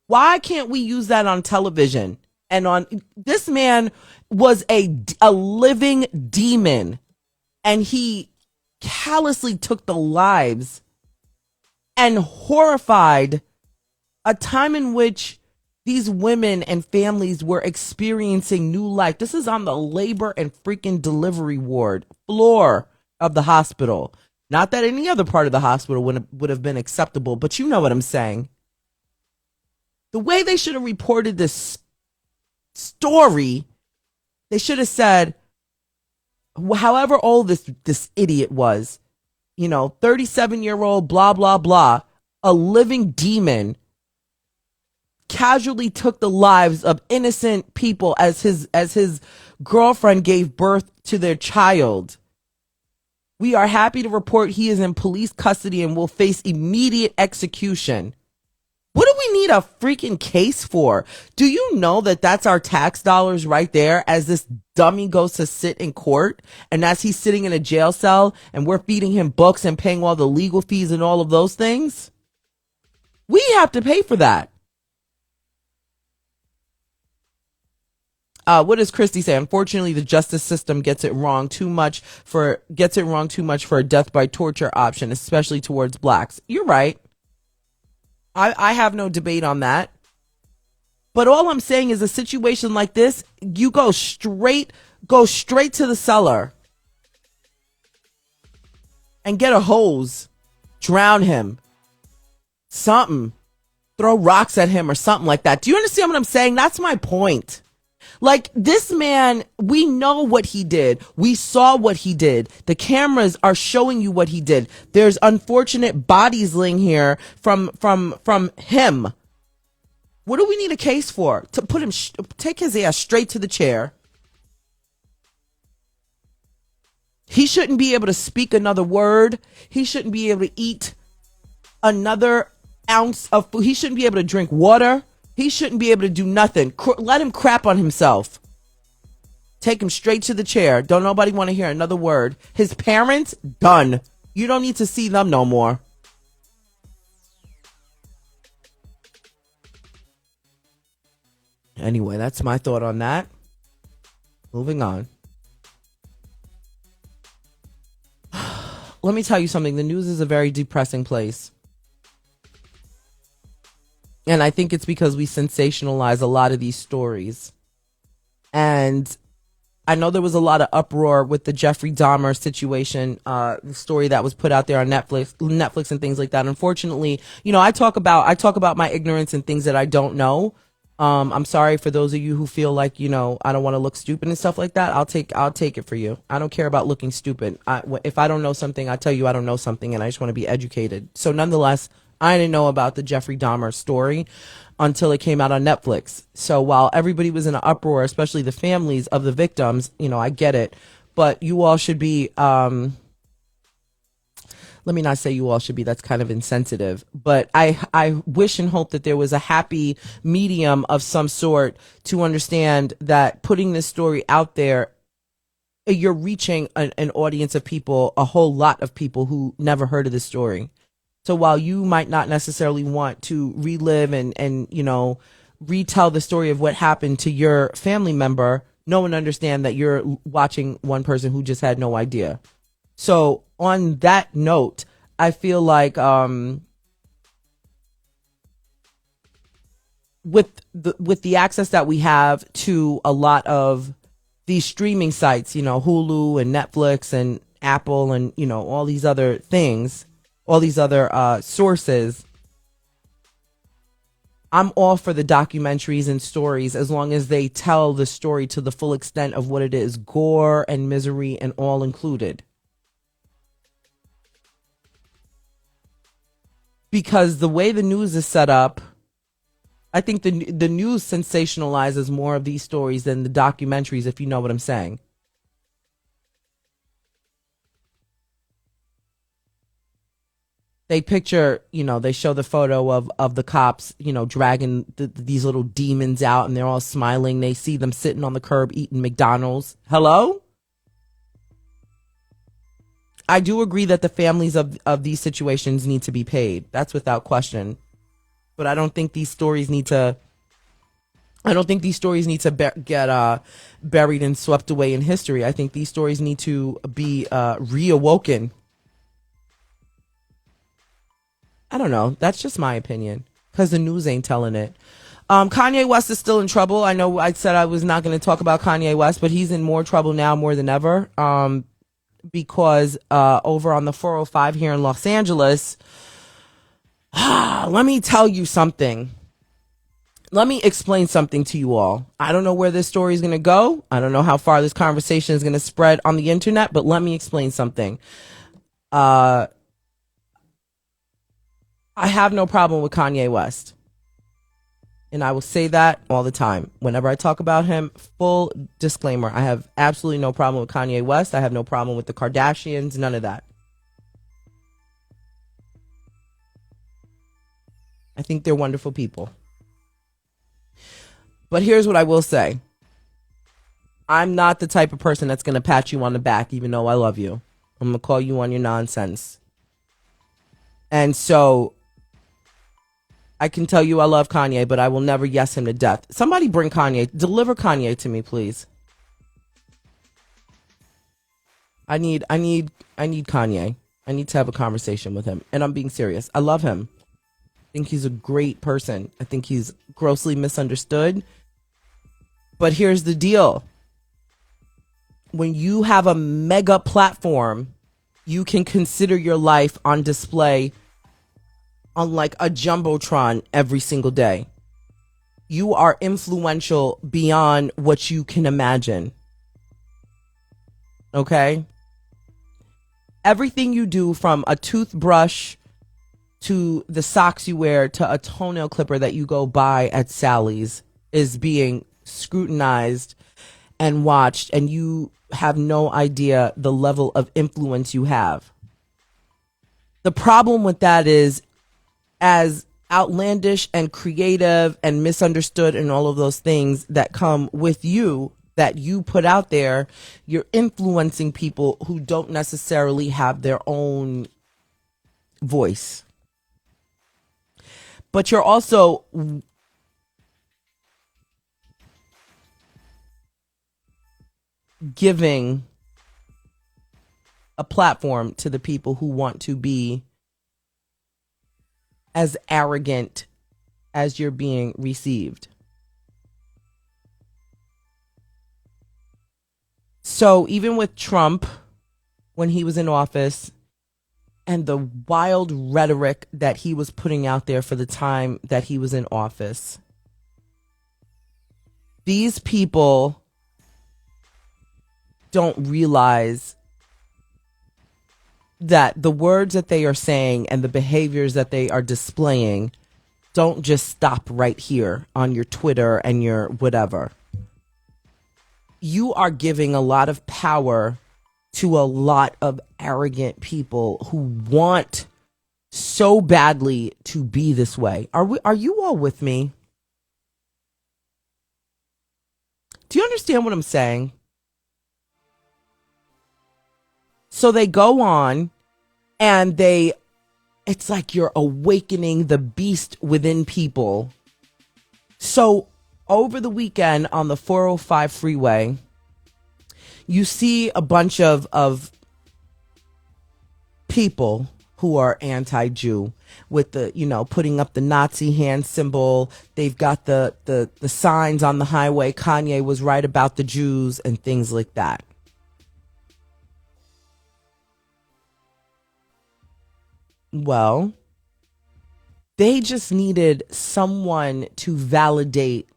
Why can't we use that on television? And on this man was a living demon, and he callously took the lives and horrified a time in which these women and families were experiencing new life. This is on the labor and freaking delivery ward floor of the hospital. Not that any other part of the hospital would have been acceptable, but you know what I'm saying. The way they should have reported this story, they should have said, however old this idiot was, 37-year-old, blah, blah, blah, a living demon, casually took the lives of innocent people as his girlfriend gave birth to their child. We are happy to report he is in police custody and will face immediate execution. What do we need a freaking case for? Do you know that that's our tax dollars right there as this dummy goes to sit in court, and as he's sitting in a jail cell and we're feeding him books and paying all the legal fees and all of those things? We have to pay for that. What does Christy say? Unfortunately, the justice system gets it wrong too much for a death by torture option, especially towards blacks. You're right. I have no debate on that. But all I'm saying is a situation like this, you go straight to the cellar and get a hose, drown him, something, throw rocks at him or something like that. Do you understand what I'm saying? That's my point. Like, this man, we know what he did. We saw what he did. The cameras are showing you what he did. There's unfortunate bodies laying here from him. What do we need a case for? To put him, take his ass straight to the chair. He shouldn't be able to speak another word. He shouldn't be able to eat another ounce of food. He shouldn't be able to drink water. He shouldn't be able to do nothing. Let him crap on himself. Take him straight to the chair. Don't nobody want to hear another word. His parents, done. You don't need to see them no more. Anyway, that's my thought on that. Moving on. Let me tell you something. The news is a very depressing place. And I think it's because we sensationalize a lot of these stories. And I know there was a lot of uproar with the Jeffrey Dahmer situation, the story that was put out there on Netflix and things like that. Unfortunately, I talk about my ignorance and things that I don't know. I'm sorry for those of you who feel like, I don't want to look stupid and stuff like that. I'll take it for you. I don't care about looking stupid. If I don't know something, I tell you I don't know something, and I just want to be educated. So nonetheless, I didn't know about the Jeffrey Dahmer story until it came out on Netflix. So while everybody was in an uproar, especially the families of the victims, I get it. But you all should be, let me not say you all should be, that's kind of insensitive. But I wish and hope that there was a happy medium of some sort to understand that putting this story out there, you're reaching an audience of people, a whole lot of people who never heard of this story. So while you might not necessarily want to relive and retell the story of what happened to your family member, know and understand that you're watching one person who just had no idea. So on that note, I feel like with the access that we have to a lot of these streaming sites, Hulu and Netflix and Apple and all these other things, all these other sources, I'm all for the documentaries and stories as long as they tell the story to the full extent of what it is, gore and misery and all included. Because the way the news is set up, I think the news sensationalizes more of these stories than the documentaries, if you know what I'm saying. They picture, they show the photo of the cops, dragging these little demons out, and they're all smiling. They see them sitting on the curb eating McDonald's. Hello? I do agree that the families of these situations need to be paid. That's without question. But I don't think these stories need to. I don't think these stories need to get buried and swept away in history. I think these stories need to be reawoken. I don't know. That's just my opinion because the news ain't telling it. Kanye West is still in trouble. I know I said I was not going to talk about Kanye West, but he's in more trouble now more than ever because over on the 405 here in Los Angeles, let me tell you something. Let me explain something to you all. I don't know where this story is going to go. I don't know how far this conversation is going to spread on the internet, but let me explain something. I have no problem with Kanye West. And I will say that all the time. Whenever I talk about him, full disclaimer, I have absolutely no problem with Kanye West. I have no problem with the Kardashians, none of that. I think they're wonderful people. But here's what I will say. I'm not the type of person that's going to pat you on the back, even though I love you. I'm going to call you on your nonsense. And so I can tell you I love Kanye, but I will never yes him to death. Somebody bring Kanye. Deliver Kanye to me, please. I need Kanye. I need to have a conversation with him. And I'm being serious. I love him. I think he's a great person. I think he's grossly misunderstood. But here's the deal. When you have a mega platform, you can consider your life on display on like a jumbotron every single day. You are influential beyond what you can imagine. Okay? Everything you do, from a toothbrush to the socks you wear to a toenail clipper that you go buy at Sally's, is being scrutinized and watched, and you have no idea the level of influence you have. The problem with that is, as outlandish and creative and misunderstood and all of those things that come with you, that you put out there, you're influencing people who don't necessarily have their own voice. But you're also giving a platform to the people who want to be as arrogant as you're being received. So even with Trump, when he was in office, and the wild rhetoric that he was putting out there for the time that he was in office, these people don't realize that the words that they are saying and the behaviors that they are displaying don't just stop right here on your Twitter and your whatever. You are giving a lot of power to a lot of arrogant people who want so badly to be this way. Are you all with me? Do you understand what I'm saying? So they go on and it's like you're awakening the beast within people. So over the weekend on the 405 freeway, you see a bunch of people who are anti-Jew with the, putting up the Nazi hand symbol. They've got the signs on the highway. Kanye was right about the Jews and things like that. Well, they just needed someone to validate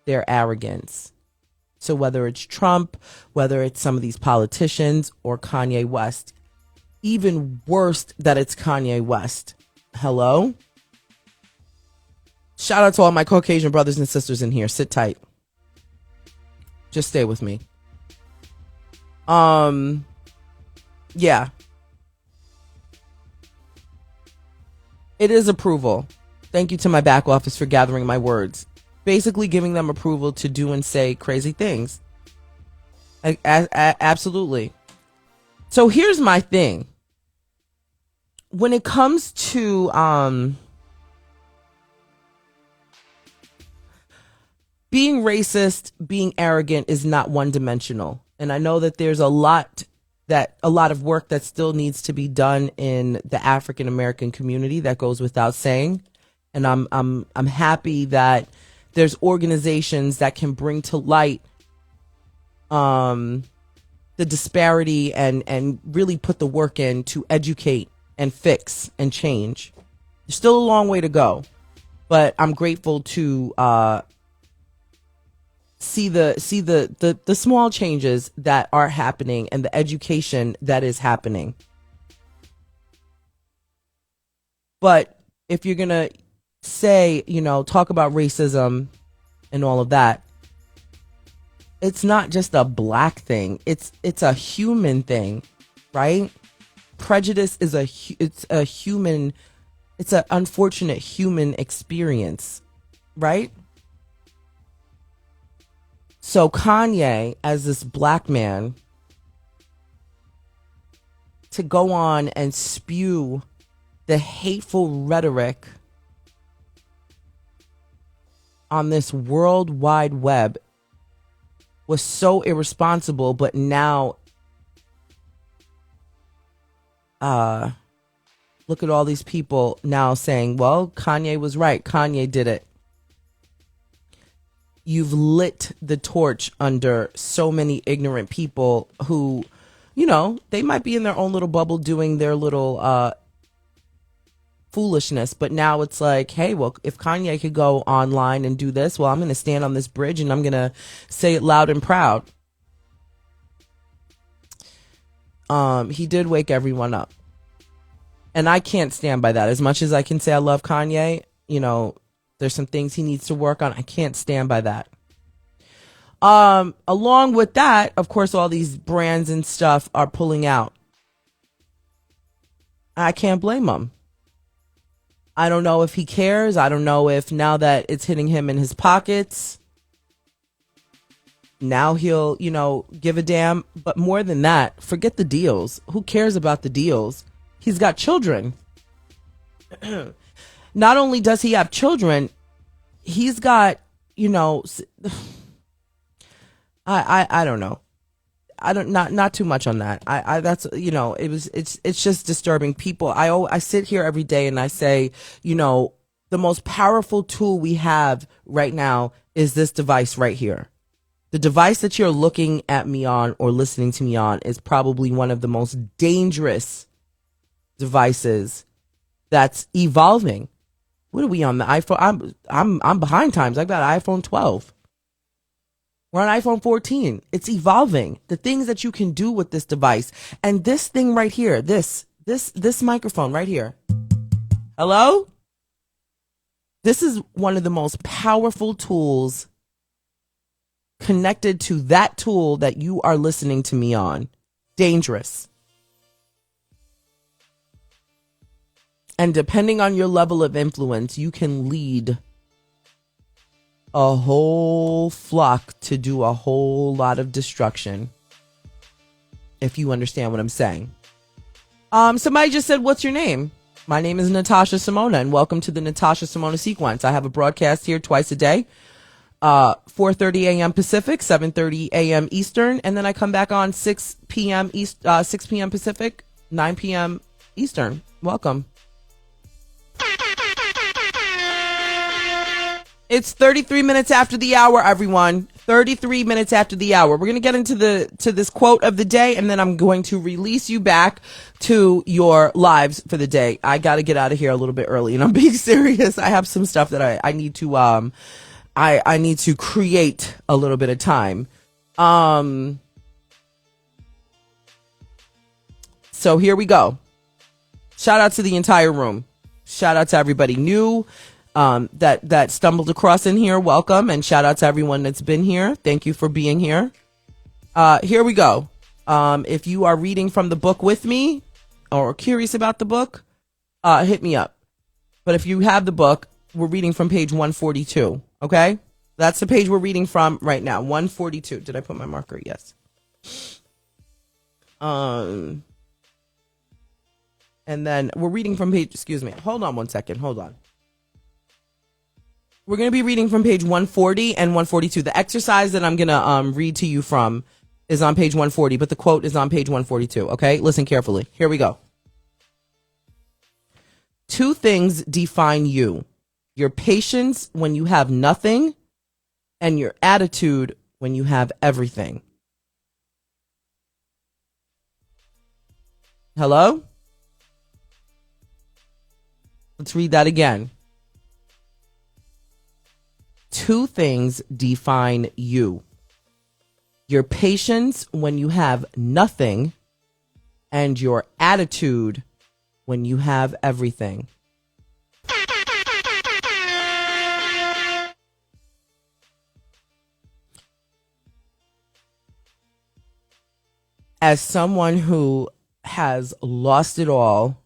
their arrogance. So whether it's Trump, whether it's some of these politicians or Kanye West, even worse that it's Kanye West. Hello? Shout out to all my Caucasian brothers and sisters in here. Sit tight. Just stay with me. Yeah. It is approval. Thank you to my back office for gathering my words. Basically giving them approval to do and say crazy things. Absolutely. So here's my thing. When it comes to being racist, being arrogant is not one-dimensional. And I know that there's a lot of work that still needs to be done in the African American community. That goes without saying. And I'm happy that there's organizations that can bring to light the disparity and really put the work in to educate and fix and change. There's still a long way to go, but I'm grateful to see the small changes that are happening and the education that is happening. But if you're gonna say, talk about racism and all of that, it's not just a black thing. It's a human thing, right? Prejudice is it's an unfortunate human experience, right? So Kanye, as this black man, to go on and spew the hateful rhetoric on this World Wide Web was so irresponsible, but now look at all these people now saying, well, Kanye was right. Kanye did it. You've lit the torch under so many ignorant people who, they might be in their own little bubble doing their little foolishness. But now it's like, hey, well, if Kanye could go online and do this, well, I'm going to stand on this bridge and I'm going to say it loud and proud. He did wake everyone up. And I can't stand by that. As much as I can say I love Kanye, there's some things he needs to work on. I can't stand by that. Along with that, of course, all these brands and stuff are pulling out. I can't blame them. I don't know if he cares. I don't know if now that it's hitting him in his pockets, now he'll, give a damn. But more than that, forget the deals. Who cares about the deals? He's got children. Not only does he have children, he's got, I don't know. Not too much on that. That's, it's just disturbing people. I sit here every day and I say, the most powerful tool we have right now is this device right here. The device that you're looking at me on or listening to me on is probably one of the most dangerous devices that's evolving. What are we on the iPhone? I'm behind times. I've got an iPhone 12. We're on iPhone 14. It's evolving. The things that you can do with this device. And this thing right here, this microphone right here. Hello? This is one of the most powerful tools connected to that tool that you are listening to me on. Dangerous. And depending on your level of influence, you can lead a whole flock to do a whole lot of destruction. If you understand what I'm saying. Somebody just said, what's your name? My name is Natasha Simona, and welcome to the Natasha Simona Sequence. I have a broadcast here twice a day. 4:30 a.m. Pacific, 7:30 a.m. Eastern, and then I come back on 6 p.m. 6 p.m. Pacific, 9 p.m. Eastern. Welcome. It's 33 minutes after the hour, everyone. 33 minutes after the hour. We're going to get into this quote of the day, and then I'm going to release you back to your lives for the day. I got to get out of here a little bit early, and I'm being serious. I have some stuff that I need to I need to create a little bit of time. So here we go. Shout out to the entire room. Shout out to everybody new. that stumbled across in here, welcome, and shout out to everyone that's been here. Thank you for being here. Here we go. If you are reading from the book with me or curious about the book, hit me up. But if you have the book, we're reading from page 142. Okay, that's the page we're reading from right now. 142. Did I put my marker? Yes. And then we're reading from page. Excuse me. Hold on one second. Hold on. We're going to be reading from page 140 and 142. The exercise that I'm going to read to you from is on page 140, but the quote is on page 142. Okay, listen carefully. Here we go. Two things define you: your patience when you have nothing, and your attitude when you have everything. Hello? Let's read that again. Two things define you: your patience when you have nothing, and your attitude when you have everything. As someone who has lost it all,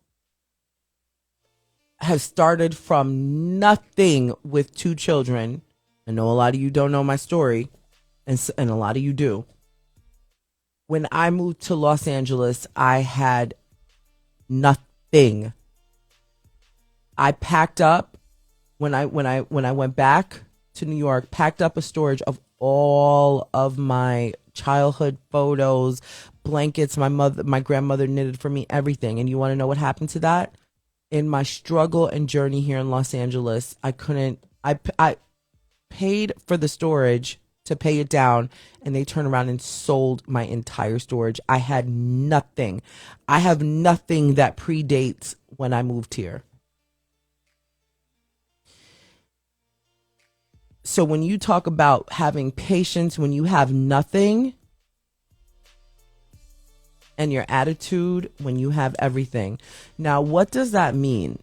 has started from nothing with two children, I know a lot of you don't know my story, and a lot of you do. When I moved to Los Angeles, I had nothing. I packed up when I went back to New York, packed up a storage of all of my childhood photos, blankets my grandmother knitted for me, everything. And you want to know what happened to that? In my struggle and journey here in Los Angeles, I paid for the storage to pay it down, and they turned around and sold my entire storage. I had nothing. I have nothing that predates when I moved here. So when you talk about having patience when you have nothing, and your attitude when you have everything. Now, what does that mean?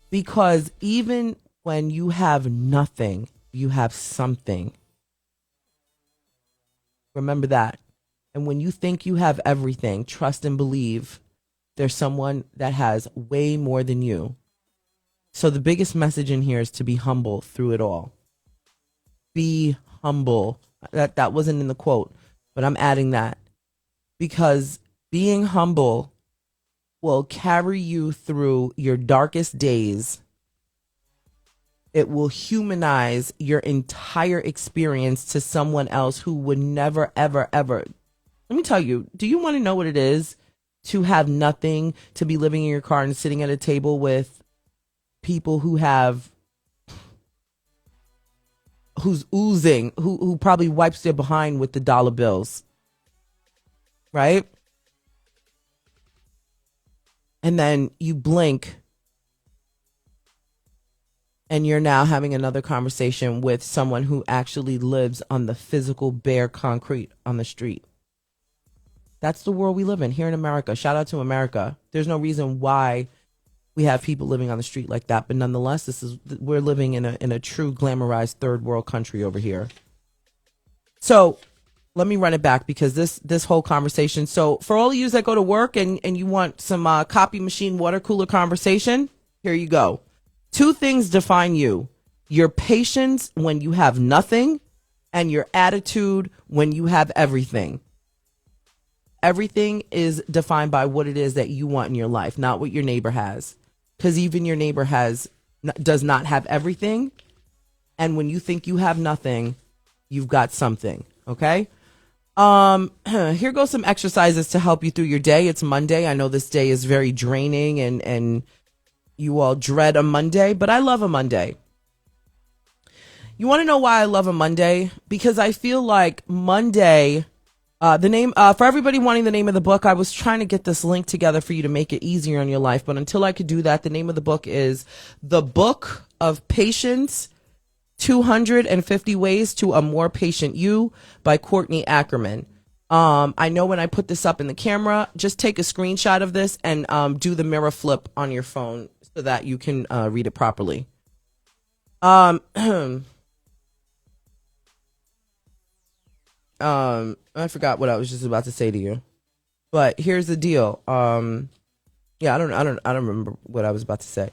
Because even when you have nothing, you have something. Remember that. And when you think you have everything, trust and believe there's someone that has way more than you. So the biggest message in here is to be humble through it all. Be humble. That wasn't in the quote, but I'm adding that. Because being humble will carry you through your darkest days. It will humanize your entire experience to someone else who would never, ever, ever. Let me tell you, do you want to know what it is to have nothing, to be living in your car and sitting at a table with people who's oozing, who probably wipes their behind with the dollar bills, right? And then you blink and you're now having another conversation with someone who actually lives on the physical bare concrete on the street. That's the world we live in here in America. Shout out to America. There's no reason why we have people living on the street like that, but nonetheless, we're living in a true glamorized third world country over here. So let me run it back because this whole conversation. So for all of you that go to work and you want some copy machine water cooler conversation, here you go. Two things define you: your patience when you have nothing, and your attitude when you have everything. Everything is defined by what it is that you want in your life, not what your neighbor has. Because even your neighbor does not have everything. And when you think you have nothing, you've got something. Okay? Here goes some exercises to help you through your day. It's Monday. I know this day is very draining and you all dread a Monday, but I love a Monday. You want to know why I love a Monday? Because I feel like Monday, the name, for everybody wanting the name of the book, I was trying to get this link together for you to make it easier on your life. But until I could do that, the name of the book is The Book of Patience, 250 Ways to a More Patient You by Courtney Ackerman. I know when I put this up in the camera, just take a screenshot of this and do the mirror flip on your phone so that you can read it properly. Um, I forgot what I was just about to say to you, but here's the deal. Yeah, I don't remember what I was about to say.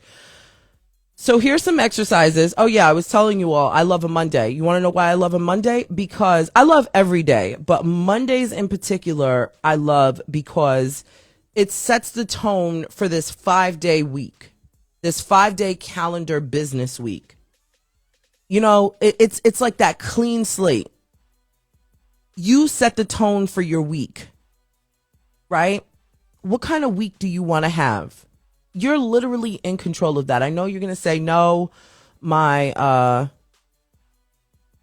So here's some exercises. Oh yeah, I was telling you all, I love a Monday. You want to know why I love a Monday? Because I love every day, but Mondays in particular, I love because it sets the tone for this 5-day week, this 5-day calendar business week. You know, it's like that clean slate. You set the tone for your week, right? What kind of week do you want to have? You're literally in control of that. I know you're going to say, no, my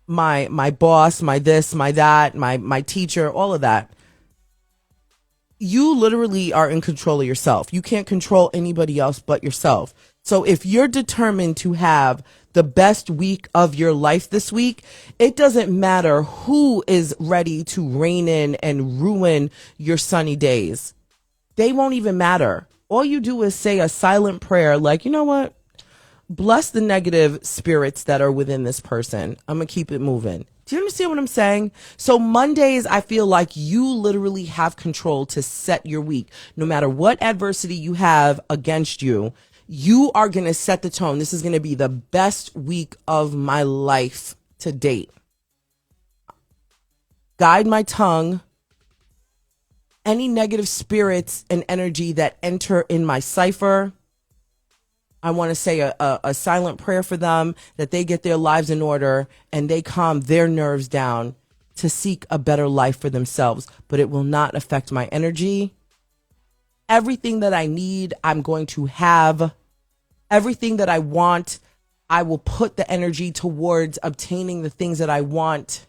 my boss, my this, my that, my teacher, all of that. You literally are in control of yourself. You can't control anybody else but yourself. So if you're determined to have the best week of your life this week, it doesn't matter who is ready to rein in and ruin your sunny days. They won't even matter. All you do is say a silent prayer like, you know what? Bless the negative spirits that are within this person. I'm going to keep it moving. Do you understand what I'm saying? So Mondays, I feel like you literally have control to set your week. No matter what adversity you have against you, you are going to set the tone. This is going to be the best week of my life to date. Guide my tongue. Any negative spirits and energy that enter in my cipher, I want to say a silent prayer for them, that they get their lives in order and they calm their nerves down to seek a better life for themselves. But it will not affect my energy. Everything that I need, I'm going to have. Everything that I want, I will put the energy towards obtaining the things that I want.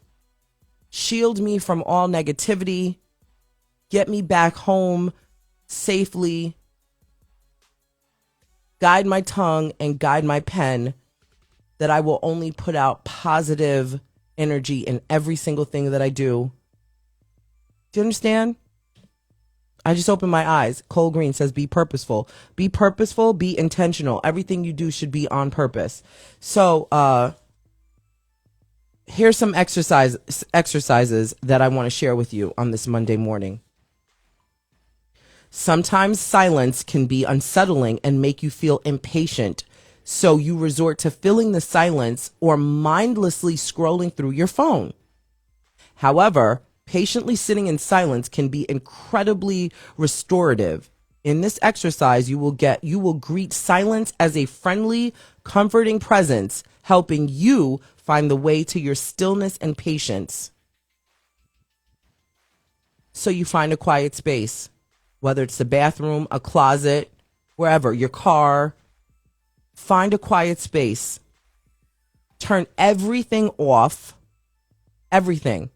Shield me from all negativity. Get me back home safely. Guide my tongue and guide my pen, that I will only put out positive energy in every single thing that I do. Do you understand? I just opened my eyes. Cole Green says, be purposeful. Be purposeful, be intentional. Everything you do should be on purpose. So, here's some exercises that I want to share with you on this Monday morning. Sometimes silence can be unsettling and make you feel impatient. So you resort to filling the silence or mindlessly scrolling through your phone. However, patiently sitting in silence can be incredibly restorative. In this exercise, you will greet silence as a friendly, comforting presence, helping you find the way to your stillness and patience. So you find a quiet space, whether it's the bathroom, a closet, wherever, your car. Find a quiet space. Turn everything off. Everything.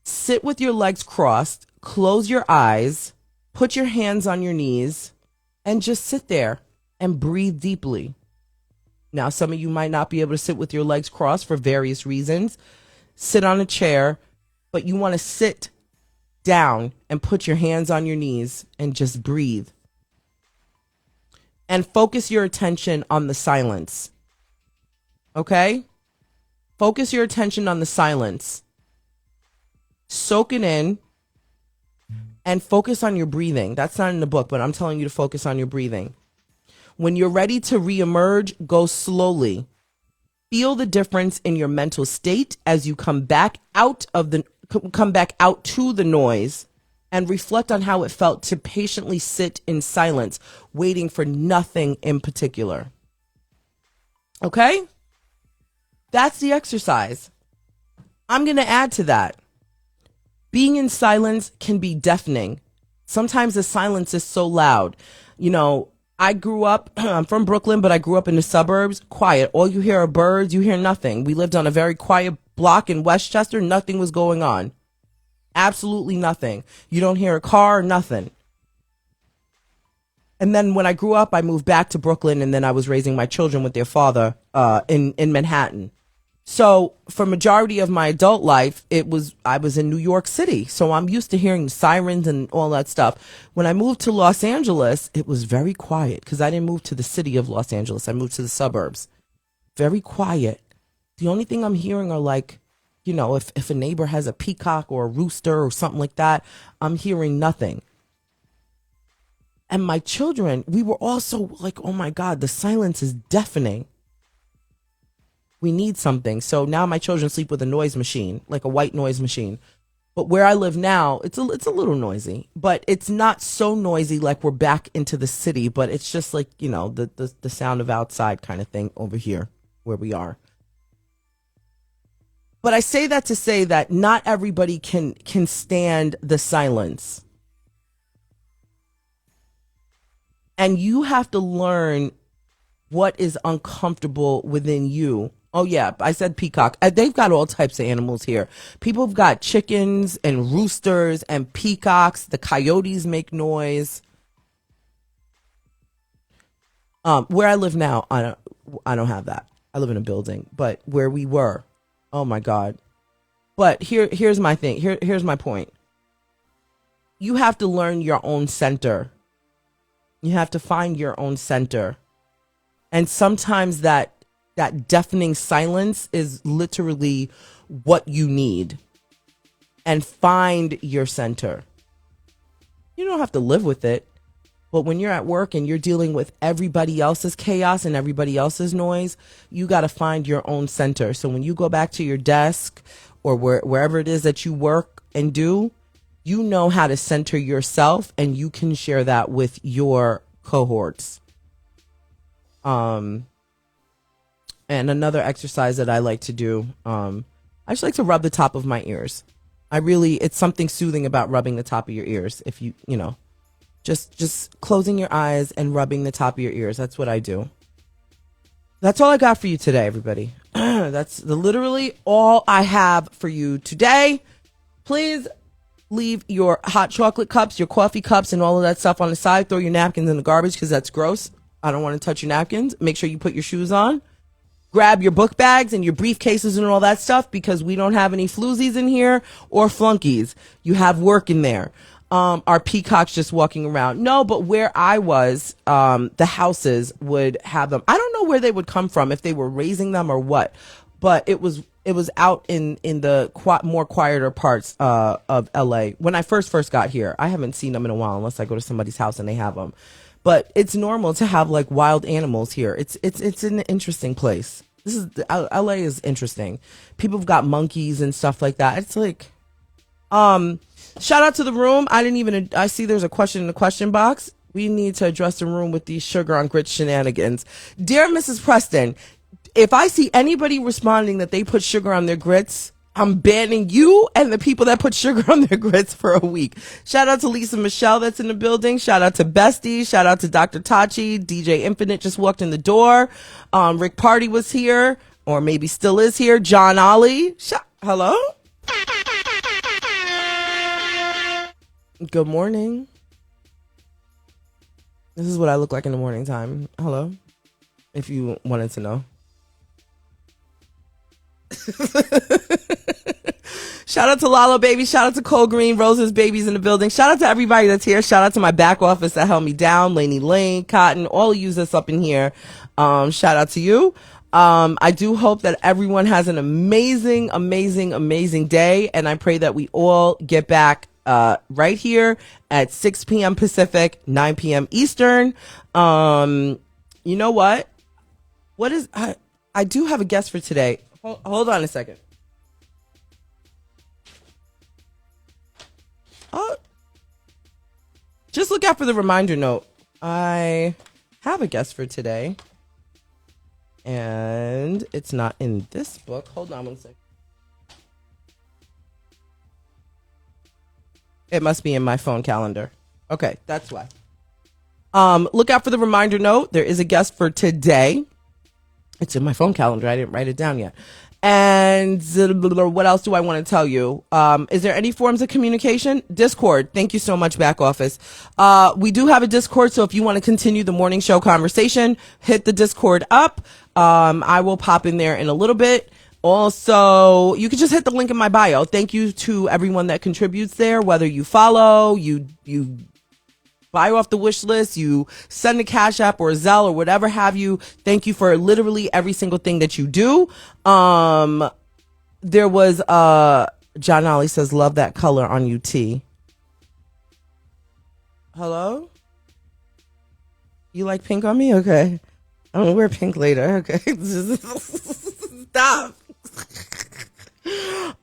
Sit with your legs crossed. Close your eyes. Put your hands on your knees. And just sit there and breathe deeply. Now, some of you might not be able to sit with your legs crossed for various reasons. Sit on a chair, but you want to sit down and put your hands on your knees and just breathe. And focus your attention on the silence. Okay? Focus your attention on the silence. Soak it in and focus on your breathing. That's not in the book, but I'm telling you to focus on your breathing. When you're ready to reemerge, go slowly. Feel the difference in your mental state as you come back out to the noise, and reflect on how it felt to patiently sit in silence, waiting for nothing in particular. Okay? That's the exercise. I'm going to add to that. Being in silence can be deafening. Sometimes the silence is so loud. You know, I grew up, I'm from Brooklyn, but I grew up in the suburbs. Quiet. All you hear are birds. You hear nothing. We lived on a very quiet block in Westchester. Nothing was going on. Absolutely nothing. You don't hear a car, nothing. And then when I grew up, I moved back to Brooklyn, and then I was raising my children with their father in Manhattan. So for majority of my adult life, I was in New York City. So I'm used to hearing sirens and all that stuff. When I moved to Los Angeles, it was very quiet because I didn't move to the city of Los Angeles. I moved to the suburbs. Very quiet. The only thing I'm hearing are like, if a neighbor has a peacock or a rooster or something like that, I'm hearing nothing. And my children, we were also like, oh my God, the silence is deafening. We need something. So now my children sleep with a noise machine, like a white noise machine. But where I live now, it's a little noisy, but it's not so noisy like we're back into the city, but it's just like, the sound of outside kind of thing over here where we are. But I say that to say that not everybody can stand the silence. And you have to learn what is uncomfortable within you. Oh, yeah, I said peacock. They've got all types of animals here. People have got chickens and roosters and peacocks. The coyotes make noise. Where I live now, I don't have that. I live in a building. But where we were, oh, my God. But here's my thing. Here's my point. You have to learn your own center. You have to find your own center. And sometimes that deafening silence is literally what you need. And find your center. You don't have to live with it. But when you're at work and you're dealing with everybody else's chaos and everybody else's noise, you got to find your own center. So when you go back to your desk or wherever it is that you work and do, you know how to center yourself and you can share that with your cohorts. And another exercise that I like to do, I just like to rub the top of my ears. It's something soothing about rubbing the top of your ears. If just closing your eyes and rubbing the top of your ears. That's what I do. That's all I got for you today, everybody. That's literally all I have for you today. Please leave your hot chocolate cups, your coffee cups, and all of that stuff on the side. Throw your napkins in the garbage because that's gross. I don't want to touch your napkins. Make sure you put your shoes on. Grab your book bags and your briefcases and all that stuff because we don't have any floozies in here or flunkies. You have work in there. Our peacocks just walking around. No, but where I was, the houses would have them. I don't know where they would come from, if they were raising them or what, but it was out in the more quieter parts of LA. When I first got here, I haven't seen them in a while unless I go to somebody's house and they have them. But it's normal to have like wild animals here. It's an interesting place. LA is interesting. People have got monkeys and stuff like that. It's like, shout out to the room. I see there's a question in the question box. We need to address the room with these sugar on grits shenanigans. Dear Mrs. Preston, if I see anybody responding that they put sugar on their grits, I'm banning you and the people that put sugar on their grits for a week. Shout out to Lisa Michelle that's in the building. Shout out to Bestie. Shout out to Dr. Tachi. DJ Infinite just walked in the door. Rick Party was here, or maybe still is here. John Ollie. Hello? Good morning. This is what I look like in the morning time. Hello? If you wanted to know. Shout out to Lalo Baby. Shout out to Cole Green. Rose's Babies in the building. Shout out to everybody that's here. Shout out to my back office that held me down. Laney Lane, Cotton, all of you that's up in here. Shout out to you. I do hope that everyone has an amazing, amazing, amazing day. And I pray that we all get back right here at 6 p.m. Pacific, 9 p.m. Eastern. You know what? I do have a guest for today. Hold on a second. Just look out for the reminder note. I have a guest for today. And it's not in this book. Hold on one second. It must be in my phone calendar. Okay, that's why. Look out for the reminder note. There is a guest for today. It's in my phone calendar. I didn't write it down yet. And what else do I want to tell you? Is there any forms of communication? Discord. Thank you so much, back office. We do have a Discord, so if you want to continue the morning show conversation, hit the Discord up. I will pop in there in a little bit. Also, you can just hit the link in my bio. Thank you to everyone that contributes there, whether you follow, you buy off the wish list, you send a Cash App or a Zelle or whatever have you. Thank you for literally every single thing that you do. There was John Ollie says, love that color on UT. Hello? You like pink on me? Okay. I'm gonna wear pink later. Okay. Stop.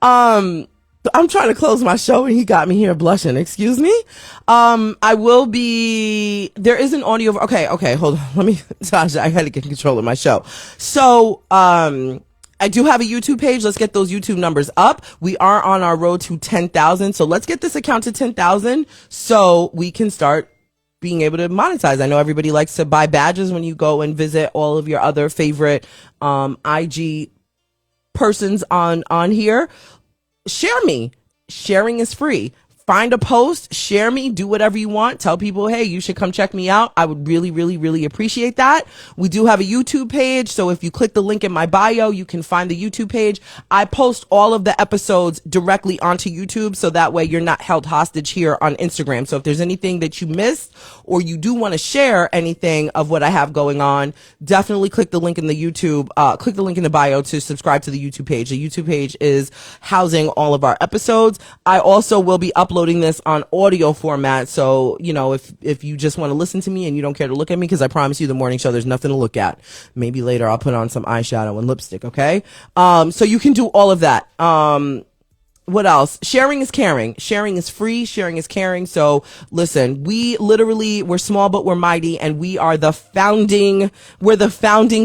I'm trying to close my show and he got me here blushing. Excuse me. I will be, there is an audio. Okay, hold on. Let me, Tasha, I had to get control of my show. So, I do have a YouTube page. Let's get those YouTube numbers up. We are on our road to 10,000. So let's get this account to 10,000 so we can start being able to monetize. I know everybody likes to buy badges when you go and visit all of your other favorite, IG persons on here. Share me. Sharing is free. Find a post, share me, do whatever you want. Tell people, hey, you should come check me out. I would really, really, really appreciate that. We do have a YouTube page. So if you click the link in my bio, you can find the YouTube page. I post all of the episodes directly onto YouTube. So that way you're not held hostage here on Instagram. So if there's anything that you missed or you do want to share anything of what I have going on, definitely click the link in the YouTube, click the link in the bio to subscribe to the YouTube page. The YouTube page is housing all of our episodes. I also will be uploading this on audio format. So, you know, if you just want to listen to me and you don't care to look at me, because I promise you the morning show, there's nothing to look at. Maybe later I'll put on some eyeshadow and lipstick. Okay. So you can do all of that. What else? Sharing is caring. Sharing is free. Sharing is caring. So listen, we're small, but we're mighty, and we're the founding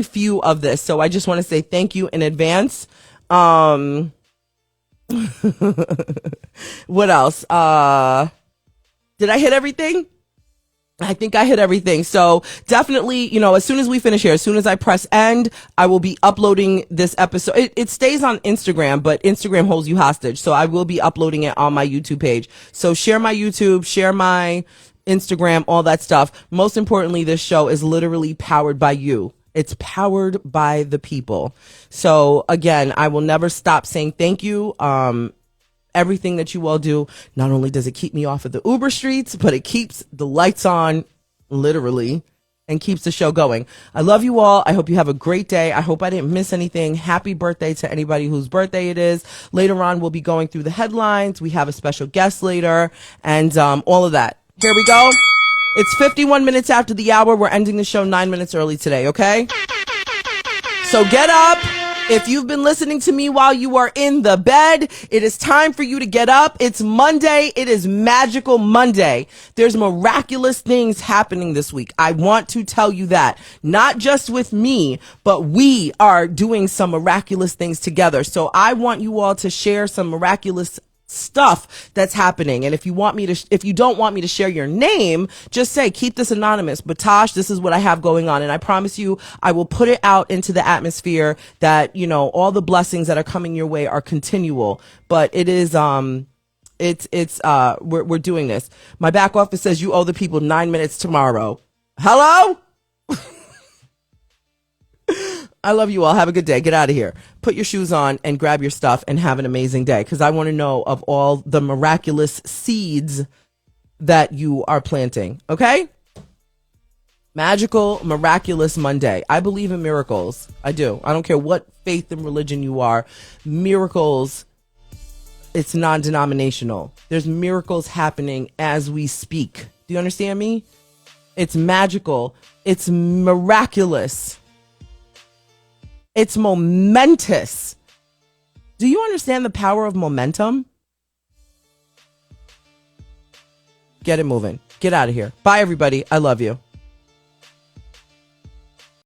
few of this. So I just want to say thank you in advance. What else? Did I hit everything? I think I hit everything. So definitely, you know, as soon as we finish here, as soon as I press end, I will be uploading this episode. It stays on Instagram, but Instagram holds you hostage. So I will be uploading it on my YouTube page. So share my YouTube, share my Instagram, all that stuff. Most importantly, this show is literally powered by you. It's powered by the people. So again, I will never stop saying thank you. Everything that you all do, not only does it keep me off of the Uber streets, but it keeps the lights on, literally, and keeps the show going. I love you all. I hope you have a great day. I hope I didn't miss anything. Happy birthday to anybody whose birthday it is. Later on, we'll be going through the headlines. We have a special guest later, and all of that. Here we go. It's 51 minutes after the hour. We're ending the show 9 minutes early today, okay? So get up. If you've been listening to me while you are in the bed, it is time for you to get up. It's Monday. It is Magical Monday. There's miraculous things happening this week. I want to tell you that. Not just with me, but we are doing some miraculous things together. So I want you all to share some miraculous stuff that's happening. And if you don't want me to share your name, just say, keep this anonymous. But Tosh, this is what I have going on. And I promise you, I will put it out into the atmosphere that, you know, all the blessings that are coming your way are continual. But it is, we're doing this. My back office says you owe the people 9 minutes tomorrow. Hello? I love you all. Have a good day. Get out of here. Put your shoes on and grab your stuff and have an amazing day, because I want to know of all the miraculous seeds that you are planting. Okay? Magical, miraculous Monday. I believe in miracles. I do. I don't care what faith and religion you are. Miracles, it's non-denominational. There's miracles happening as we speak. Do you understand me? It's magical. It's miraculous. It's momentous. Do you understand the power of momentum? Get it moving. Get out of here. Bye, everybody. I love you.